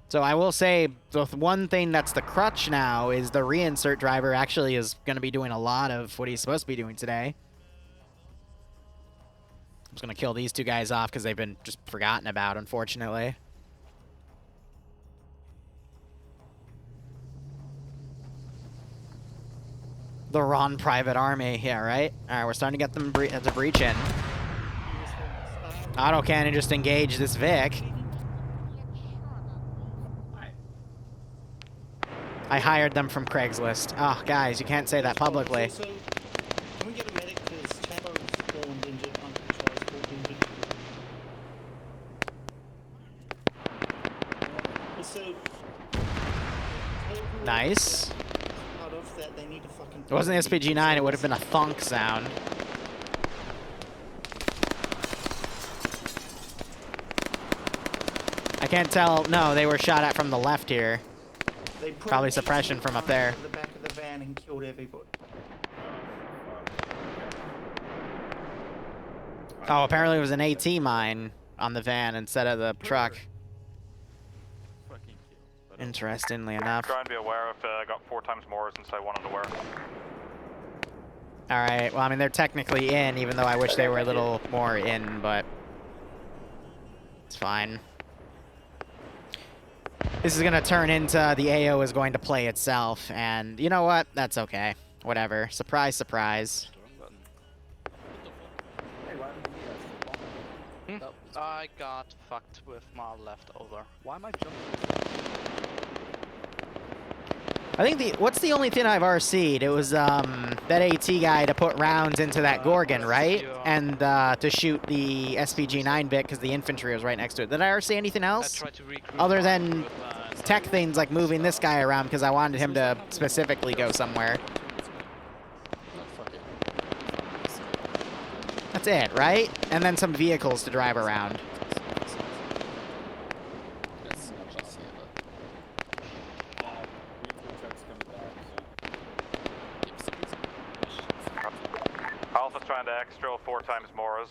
So I will say, the one thing that's the crutch now is the reinsert driver actually is going to be doing a lot of what he's supposed to be doing today. I'm just going to kill these two guys off because they've been just forgotten about, unfortunately. The Ron Private Army. Yeah, right? All right, we're starting to get them to breach in. Autocannon just engaged this Vic. I hired them from Craigslist. Oh, guys, you can't say that publicly. Can we get a medic because Chapo's spawned injured, uncontrolled, spawned injured. Also, Nice. out of that, they need to fucking... It wasn't the SPG-9, it would have been a thunk sound. I can't tell. No, they were shot at from the left here. They Probably suppression from up there. the back of the van and killed everybody. Oh, apparently it was an AT mine on the van instead of the truck. Interestingly enough. Trying to be aware if I got 4 times more since I wanted to wear. Alright, well, I mean, they're technically in, even though I wish they were a little more in, but... It's fine. This is going to turn into the AO is going to play itself, and you know what? That's okay. Whatever. Surprise, surprise. I got fucked with my leftover. Why am I jumping? I think what's the only thing I've RC'd? It was that AT guy to put rounds into that Gorgon, right? And to shoot the SPG-9 bit because the infantry was right next to it. Did I RC anything else? Other than tech things like moving this guy around because I wanted him to specifically go somewhere. That's it, right? And then some vehicles to drive around. Alpha's trying to extra 4 times Moras.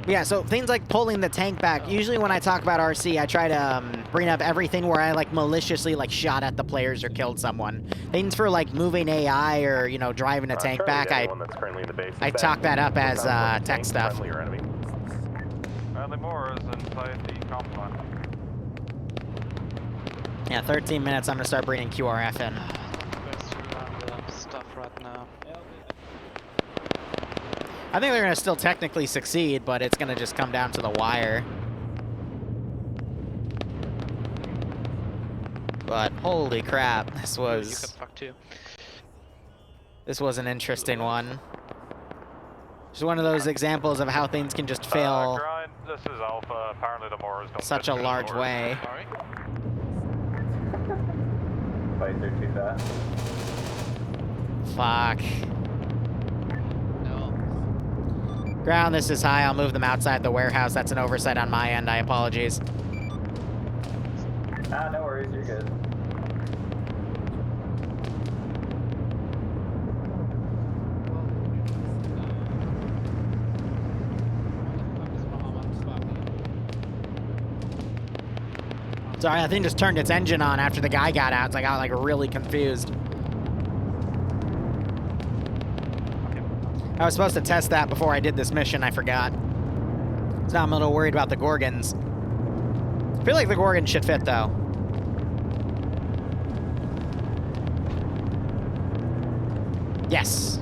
Yeah, so things like pulling the tank back. Usually when I talk about RC, I try to bring up everything where I like maliciously like shot at the players or killed someone. Things for like moving AI or, you know, driving a tank back, I talk that up as tech stuff. Friendly Moras inside the compound. Yeah, 13 minutes, I'm gonna start bringing QRF in. Stuff right now. I think they're gonna still technically succeed, but it's gonna just come down to the wire. But holy crap, this was an interesting one. Just one of those examples of how things can just fail Grind, this is Alpha. Apparently the Moras don't such a large way. Fight, they're too fast. Fuck. Ground, this is high. I'll move them outside the warehouse. That's an oversight on my end. I apologize. Ah, no worries. You're good. Sorry, that thing just turned its engine on after the guy got out, so I got like really confused. I was supposed to test that before I did this mission, I forgot. So now I'm a little worried about the Gorgons. I feel like the Gorgons should fit, though. Yes.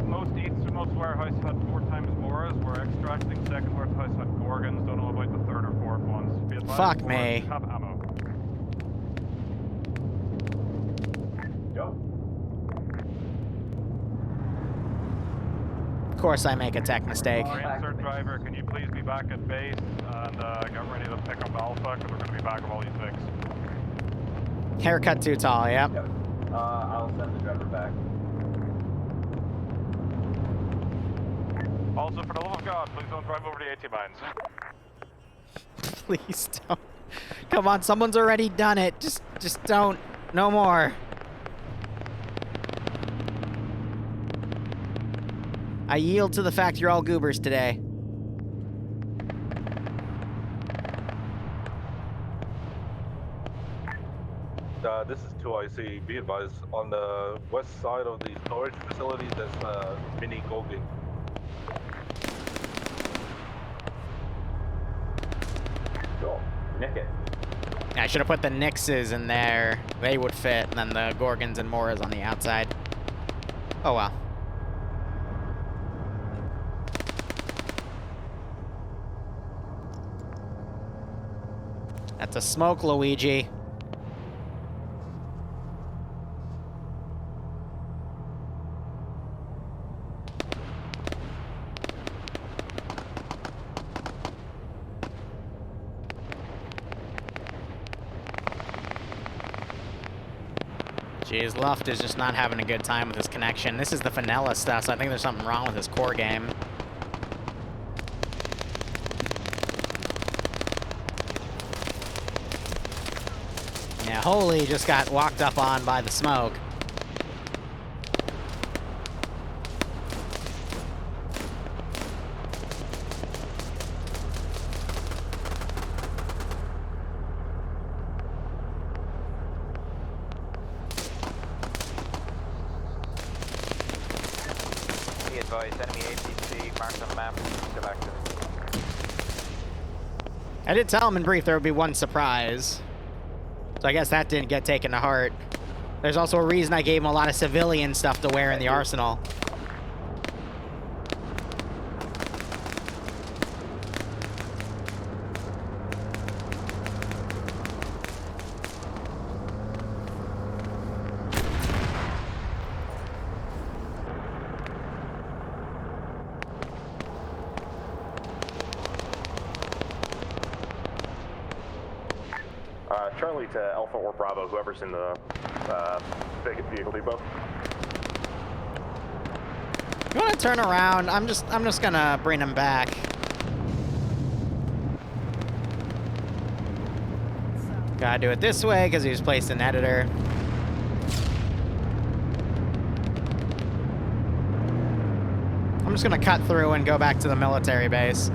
Most easternmost warehouse had 4 times Moras. We're extracting second warehouse had Gorgons. Don't know about the third or fourth ones. Be advised, Fuck Moras me. have ammo. Of course I make a tech mistake. Insert driver, can you please be back at base and get ready to pick up Alpha because we're going to be back with all you 6. Haircut too tall, yep. I'll send the driver back. Also, for the love of God, please don't drive over the AT mines. Please don't. Come on, someone's already done it. Just don't. No more. I yield to the fact you're all goobers today. This is 2IC. Be advised, on the west side of the storage facility, there's a mini Gorgon. Cool. Nick it. I should have put the Nixes in there. They would fit, and then the Gorgons and Moras on the outside. Oh well. That's a smoke, Luigi. Jeez, Luft is just not having a good time with his connection. This is the vanilla stuff, so I think there's something wrong with his core game. Yeah, Holy just got walked up on by the smoke. Be advised, enemy APC marked on the map, still active. I did tell him in brief there would be one surprise. So I guess that didn't get taken to heart. There's also a reason I gave him a lot of civilian stuff to wear in the arsenal. Charlie to Alpha or Bravo, whoever's in the vehicle depot. You want to turn around? I'm just gonna bring him back. Gotta do it this way because he was placed in editor. I'm just gonna cut through and go back to the military base.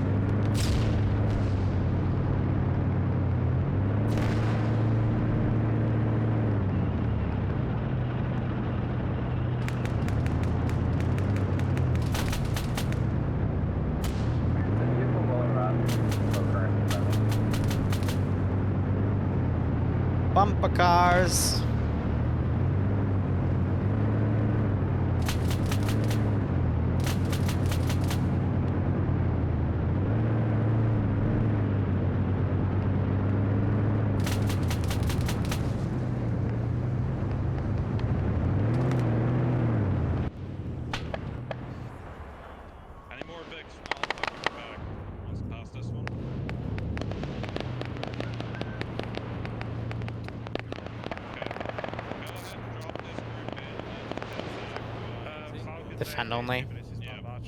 Bumper cars. Any more Vicks from Alpha coming back once past this one? Defend only. Yeah, no.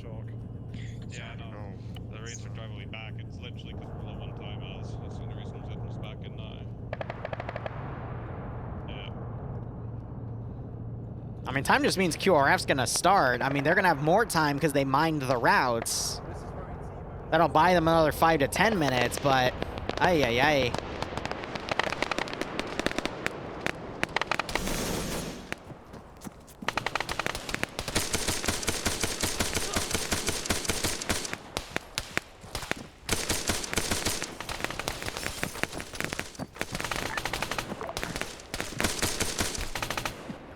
The rates are driving back. It's literally because we're low on time as. That's the only reason we're setting us back in now. Yeah. I mean, time just means QRF's gonna start. I mean, they're gonna have more time because they mined the routes. That'll buy them another 5 to 10 minutes, but ay.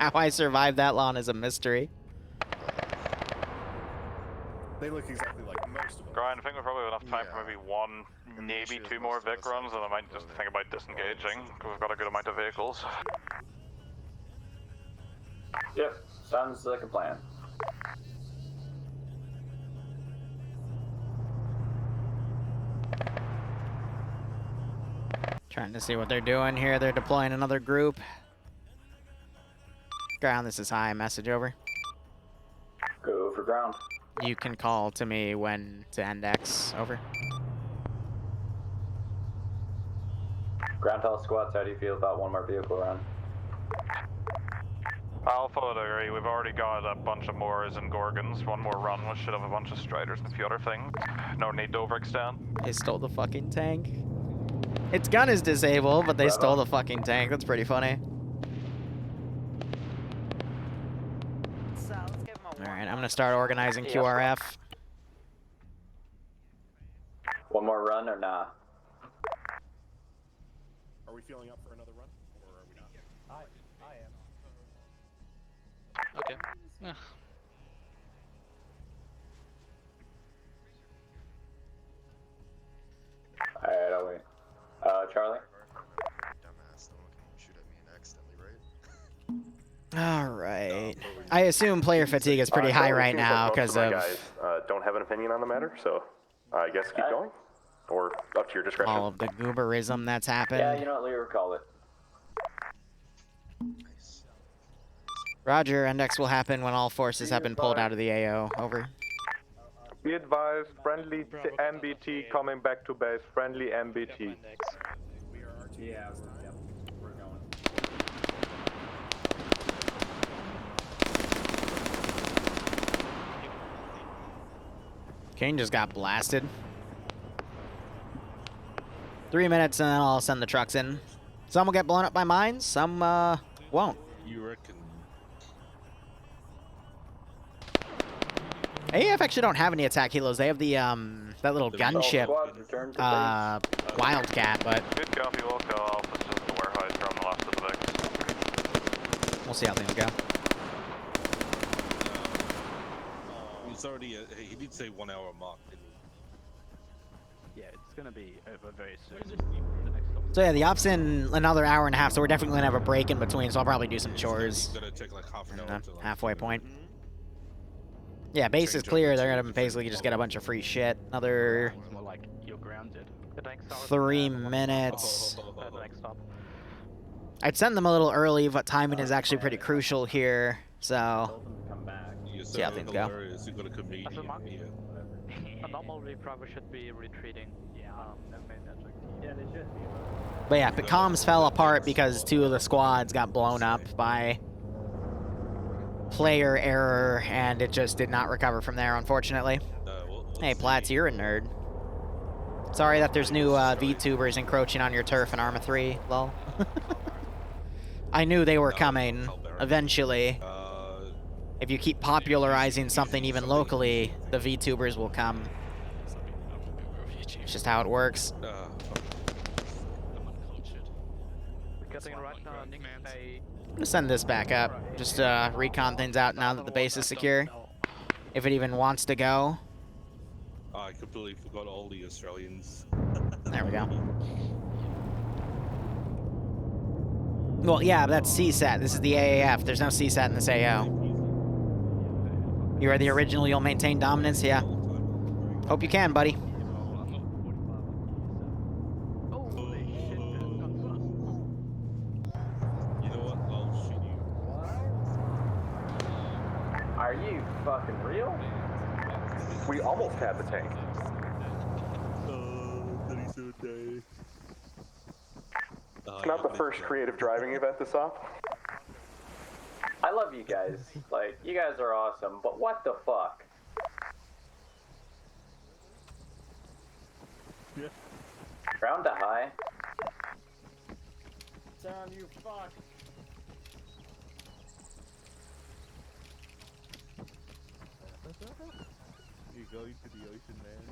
How I survived that long is a mystery. They look exactly like most of them. Brian, I think we've probably enough time for maybe one, maybe two more Vic runs, and I might just think about disengaging, because we've got a good amount of vehicles. Yep, sounds like a plan. Trying to see what they're doing here. They're deploying another group. Ground, this is high. Message over. Go for ground. You can call to me when to end X. Over. Ground to all squads, how do you feel about one more vehicle run? Alpha would agree. We've already got a bunch of Moors and Gorgons. One more run, we should have a bunch of Striders and a few other things. No need to overextend. They stole the fucking tank. Its gun is disabled, but they stole the fucking tank. That's pretty funny. Alright, I'm gonna start organizing QRF. One more run or nah? Are we feeling up for another run, or are we not? I am. Okay. Alright, I'll wait. Charlie? Dumbass, no one can shoot at me and accidentally, right? Alright. I assume player fatigue is pretty high right now because of... guys don't have an opinion on the matter, so I guess keep going. Or up to your discretion. all of the gooberism that's happened. Yeah, you know what, Liru, call it. Roger, index will happen when all forces have been pulled out of the AO. Over. Be advised, friendly MBT coming back to base. Friendly MBT. Yeah, we're going. Kane just got blasted. 3 minutes and then I'll send the trucks in. Some will get blown up by mines, some won't. You reckon? AF actually don't have any attack helos. They have the that little gunship Wildcat, but Good copy, we'll go off. It's just the warehouse from the last of the Vicks. we'll see how things go. He's already, he did say 1 hour mark, didn't he? Yeah, it's gonna be over very soon. So yeah, the op's in another hour and a half, so we're definitely gonna have a break in between. So I'll probably do some chores. Gonna take like half an hour to like, Halfway point. Yeah, base is clear. They're gonna basically just get a bunch of free shit. Another It's more like you're grounded. 3 minutes. I'd send them a little early, but timing is actually pretty crucial here. So see how things go. Normally, probably should be retreating. Yeah, they should be. But yeah, but comms fell apart because 2 of the squads got blown up by player error, and it just did not recover from there, unfortunately. Hey, Platts, you're a nerd. Sorry that there's new VTubers encroaching on your turf in Arma 3, lol. I knew they were coming, eventually. If you keep popularizing something even locally, the VTubers will come. It's just how it works. I'm gonna send this back up. Just recon things out now that the base is secure. If it even wants to go. I completely forgot all the Australians. There we go. Well, yeah, but that's CSAT. This is the AAF. There's no CSAT in this AO. You are the original, you'll maintain dominance? Yeah. Hope you can, buddy. Are you fucking real? We almost had the tank. It's not the first creative driving event this off. I love you guys. Like, you guys are awesome, but what the fuck? Yeah. Round to high. Sam, you fuck. You go into the ocean, man.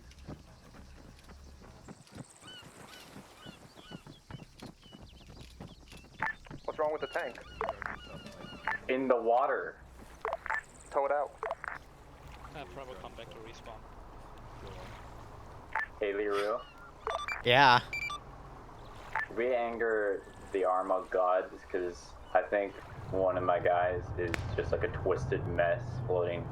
What's wrong with the tank? In the water. Tow it out. I'll probably come back to respawn. Hey, Liru. Yeah. We anger the Arma gods because I think one of my guys is just like a twisted mess floating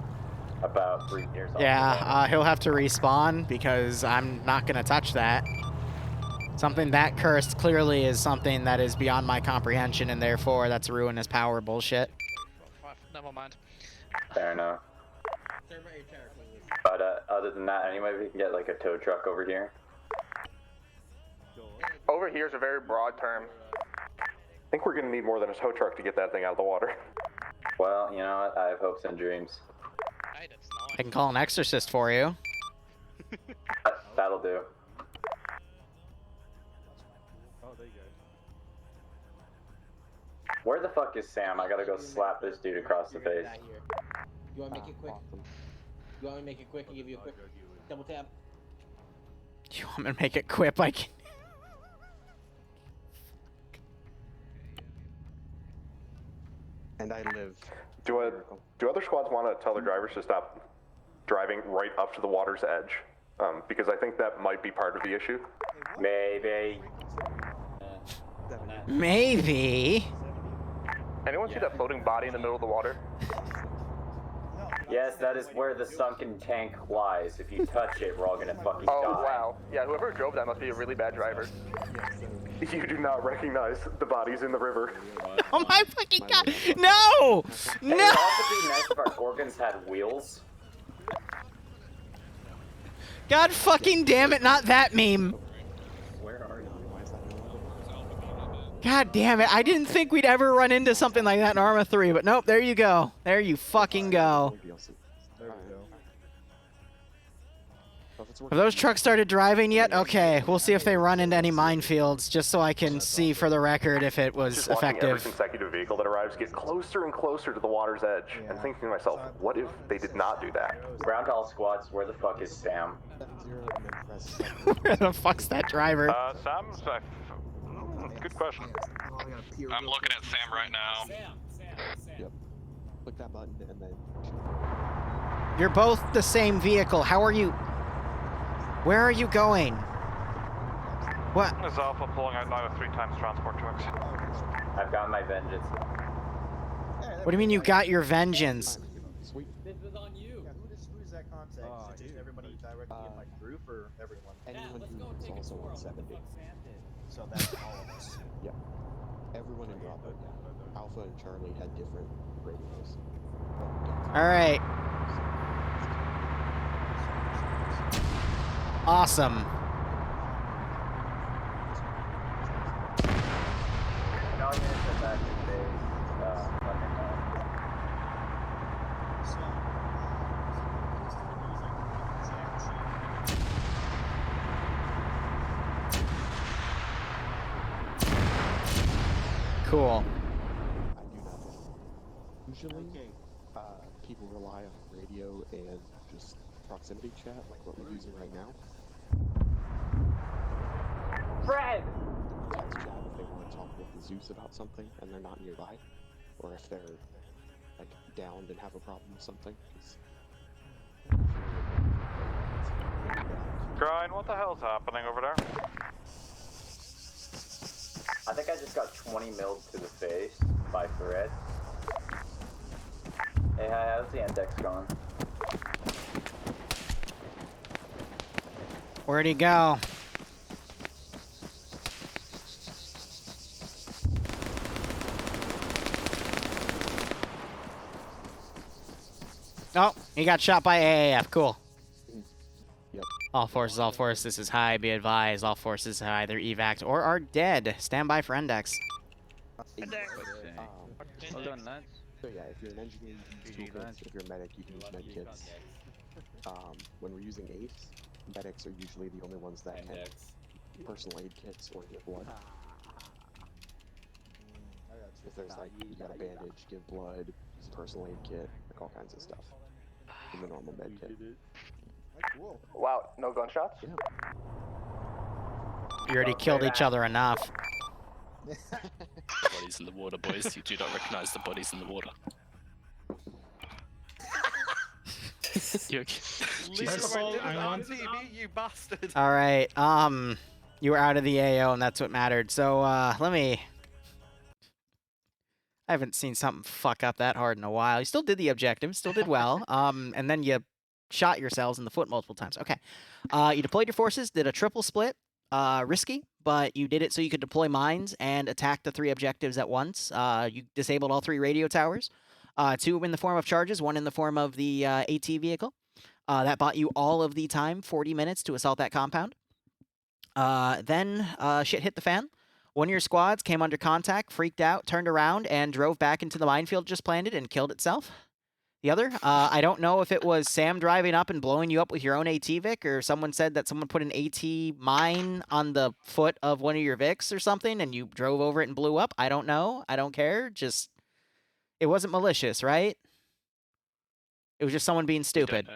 about 3 years off. Yeah, he'll have to respawn because I'm not gonna touch that. Something that cursed clearly is something that is beyond my comprehension, and therefore that's ruinous power bullshit. Never mind. Fair enough. But other than that, anyway, we can get like a tow truck over here. Over here is a very broad term. I think we're gonna need more than a tow truck to get that thing out of the water. Well, you know what? I have hopes and dreams. I can call an exorcist for you. That'll do. Oh, there you go. Where the fuck is Sam? I gotta go slap this dude across the face. You want to make it quick? You want me to make it quick and give you a quick double tap? You want me to make it quip? I can. And I live. Do other squads want to tell their drivers to stop driving right up to the water's edge? Because I think that might be part of the issue. Maybe. Maybe. Anyone see that floating body in the middle of the water? Yes, that is where the sunken tank lies. If you touch it, we're all gonna fucking die. Oh, wow. Yeah, whoever drove that must be a really bad driver. You do not recognize the bodies in the river. Oh my fucking god! No! It No! would also be nice if our Gorgons had wheels. God fucking damn it, not that meme. Where are you? God damn it, I didn't think we'd ever run into something like that in Arma 3, but nope, there you go. There you fucking go. There we go. Have those trucks started driving yet? Okay, we'll see if they run into any minefields, just so I can see for the record if it was Just watching every effective. consecutive vehicle that arrives get closer and closer to the water's edge, and thinking to myself, what if they did not do that? Ground all squads, where the fuck is Sam? Where the fuck's that driver? Sam's... good question. I'm looking at Sam right now. Yep. Click that button and then... You're both the same vehicle. How are you... Where are you going? What? Is Alpha pulling out now with 3 times transport trucks? I've got my vengeance. What do you mean you got your vengeance? Sweet. This was on you. Yeah, who's that contact? Is it just everybody directly in my group or everyone? Anyone who's also on 70. So that's all of us. Yeah. Everyone in Bravo. Alpha and Charlie had different radios. Alright. Awesome. Now I'm gonna sit back in base. Let me know. Cool. Usually, people rely on radio and just proximity chat, like what we're using right now. Fred! Text chat if they want to talk with the Zeus about something and they're not nearby, or if they're like downed and have a problem with something. Grind, what the hell's happening over there? I think I just got 20 mils to the face by Fred. Hey, how's the index going? Where'd he go? Oh, he got shot by AAF. Cool. Yep. All forces, this is high. Be advised, all forces are either evac or are dead. Stand by for index. So yeah, if you're an engineer, you can use toolkits. If you're a medic, you can use med kits. When we're using ACE, medics are usually the only ones that can personal aid kits or give blood. If there's like, you got a bandage, give blood, use a personal aid kit, like all kinds of stuff. In the normal med kit. Cool. Wow, no gunshots? Yeah. You already killed each other enough. Bodies in the water, boys. You do not recognize the bodies in the water. First of all, I want TV, you bastard. All right. You were out of the AO, and that's what mattered. So let me. I haven't seen something fuck up that hard in a while. You still did the objective, still did well. And then you shot yourselves in the foot multiple times. Okay. You deployed your forces, did a triple split. Risky, but you did it so you could deploy mines and attack the 3 objectives at once. You disabled all 3 radio towers. 2 in the form of charges, 1 in the form of the AT vehicle. That bought you all of the time, 40 minutes, to assault that compound. Then shit hit the fan. One of your squads came under contact, freaked out, turned around, and drove back into the minefield just planted and killed itself. The other, I don't know if it was Sam driving up and blowing you up with your own AT Vic, or someone said that someone put an AT mine on the foot of one of your Vics or something, and you drove over it and blew up. I don't know. I don't care. Just, it wasn't malicious, right? It was just someone being stupid.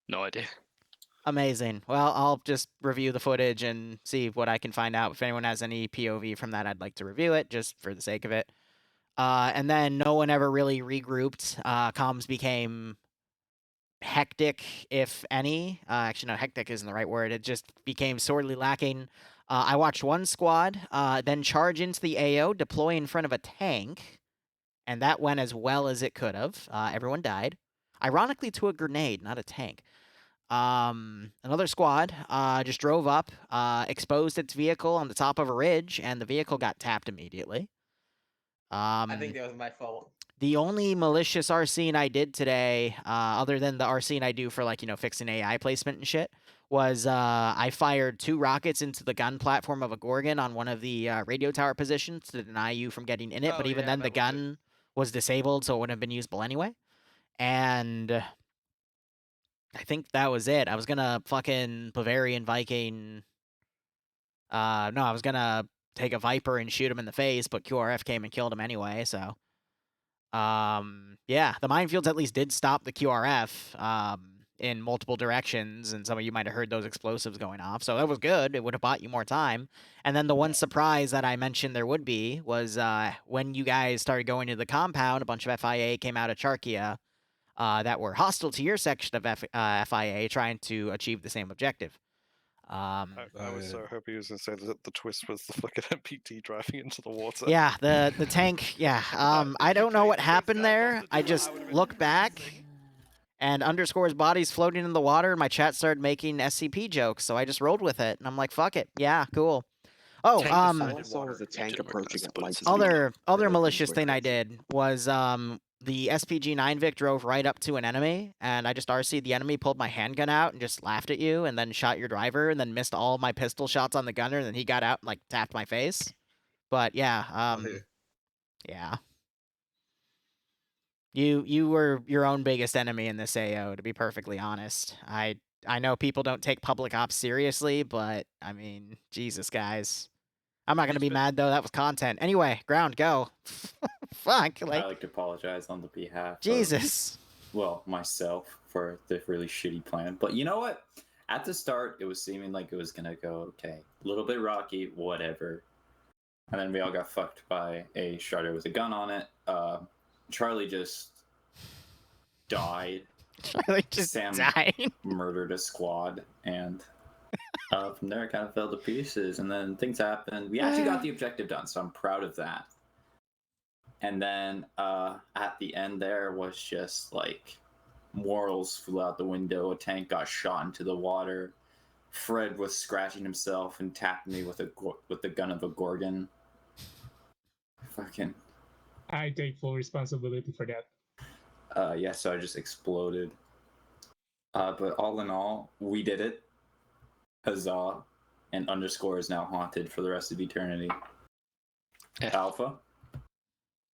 No idea. Amazing. Well, I'll just review the footage and see what I can find out. If anyone has any POV from that, I'd like to review it, just for the sake of it. And then no one ever really regrouped. Comms became hectic, if any. Actually, no, hectic isn't the right word. It just became sorely lacking. I watched one squad then charge into the AO, deploy in front of a tank, and that went as well as it could have. Everyone died. Ironically, to a grenade, not a tank. Another squad just drove up, exposed its vehicle on the top of a ridge, and the vehicle got tapped immediately. I think that was my fault. The only malicious RCing I did today, other than the RCing I do for, like, you know, fixing AI placement and shit, was I fired 2 rockets into the gun platform of a Gorgon on one of the radio tower positions to deny you from getting in it, but even then the gun was disabled, so it wouldn't have been usable anyway. And I think that was it. I was gonna fucking Bavarian Viking. No, I was gonna take a Viper and shoot him in the face, but QRF came and killed him anyway, so. Yeah, the minefields at least did stop the QRF, in multiple directions, and some of you might have heard those explosives going off, so that was good. It would have bought you more time. And then the one surprise that I mentioned there would be was, when you guys started going to the compound, a bunch of FIA came out of Charkia, that were hostile to your section of FIA, trying to achieve the same objective. I was so happy he was going to say that the twist was the fucking MPT driving into the water. Yeah, the tank, yeah. I don't know what happened there. I just look back, and Underscore's body's floating in the water, and my chat started making SCP jokes, so I just rolled with it, and I'm like, fuck it, yeah, cool. Oh, all I saw was a tank approaching at light speed. Other malicious thing I did was, the SPG-9 Vic drove right up to an enemy, and I just RC'd the enemy, pulled my handgun out, and just laughed at you, and then shot your driver, and then missed all my pistol shots on the gunner, and then he got out and, like, tapped my face. But, yeah, yeah. You were your own biggest enemy in this AO, to be perfectly honest. I know people don't take public ops seriously, but, I mean, Jesus, guys. I'm not gonna be mad, though. That was content. Anyway, ground, go. Fuck, like... I'd like to apologize on the behalf Jesus. of, well, myself for the really shitty plan. But you know what? At the start, it was seeming like it was gonna go okay. A little bit rocky, whatever. And then we all got fucked by a Strider with a gun on it. Charlie just died. Charlie just died. Murdered a squad, and from there it kind of fell to pieces. And then things happened. We actually got the objective done, so I'm proud of that. And then at the end there was just like morals flew out the window. A tank got shot into the water. Fred was scratching himself and tapped me with the gun of a Gorgon. Fucking. I take full responsibility for that. Yeah, so I just exploded. But all in all, we did it. Huzzah. And Underscore is now haunted for the rest of eternity. Alpha?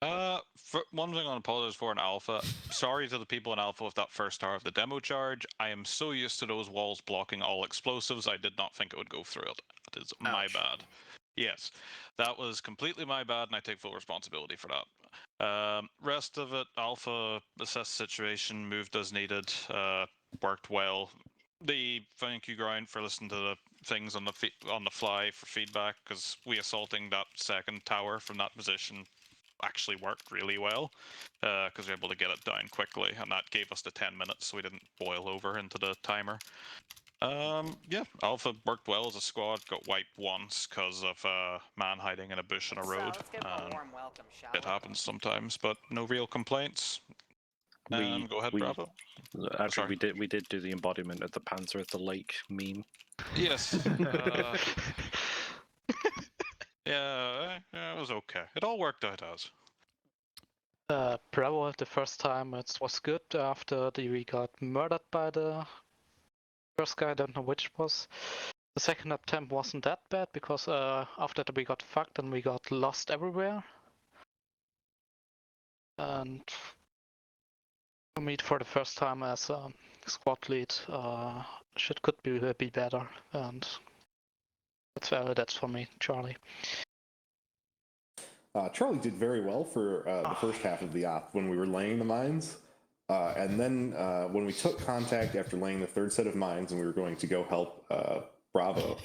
For one thing I want to apologize for in Alpha. Sorry to the people in Alpha with that first tower of the demo charge. I am so used to those walls blocking all explosives, I did not think it would go through it. That is my bad. Yes, that was completely my bad, and I take full responsibility for that. Rest of it, Alpha assessed the situation, moved as needed, worked well. Thank you, Grind, for listening to the things on the fly for feedback, because we assaulting that second tower from that position actually worked really well, because we were able to get it down quickly, and that gave us the 10 minutes, so we didn't boil over into the timer. Yeah, Alpha worked well as a squad, got wiped once because of man hiding in a bush in a road. It happens sometimes, but no real complaints. Go ahead, Bravo. Actually, we did do the embodiment of the Panzer at the Lake meme. Yes. Yeah, it was okay. It all worked out as. Bravo, the first time it was good. After we got murdered by the first guy, I don't know which was. The second attempt wasn't that bad because after that we got fucked and we got lost everywhere. And for me, for the first time as a squad lead, could be better, and that's for me, Charlie. Charlie did very well for the first half of the op when we were laying the mines. And then when we took contact after laying the third set of mines and we were going to go help Bravo,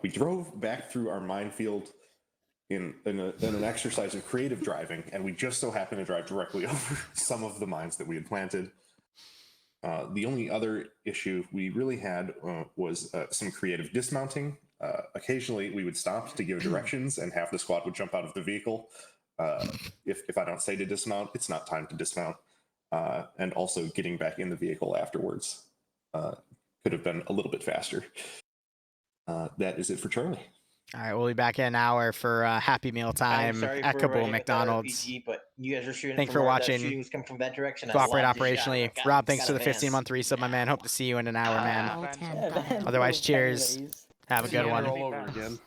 we drove back through our minefield in an exercise of creative driving, and we just so happened to drive directly over some of the mines that we had planted. The only other issue we really had was some creative dismounting. Occasionally we would stop to give directions and half the squad would jump out of the vehicle. If I don't say to dismount, it's not time to dismount. And also getting back in the vehicle afterwards could have been a little bit faster. That is it for Charlie. All right, we'll be back in an hour for Happy Meal time at Kabul McDonald's. RPG, but you guys are shooting. Thanks for watching. Shooting was coming from that direction. Cooperate operationally. Rob, thanks for the 15-month resub, my man. Hope to see you in an hour, man. Otherwise, cheers. Have a good one. All over again.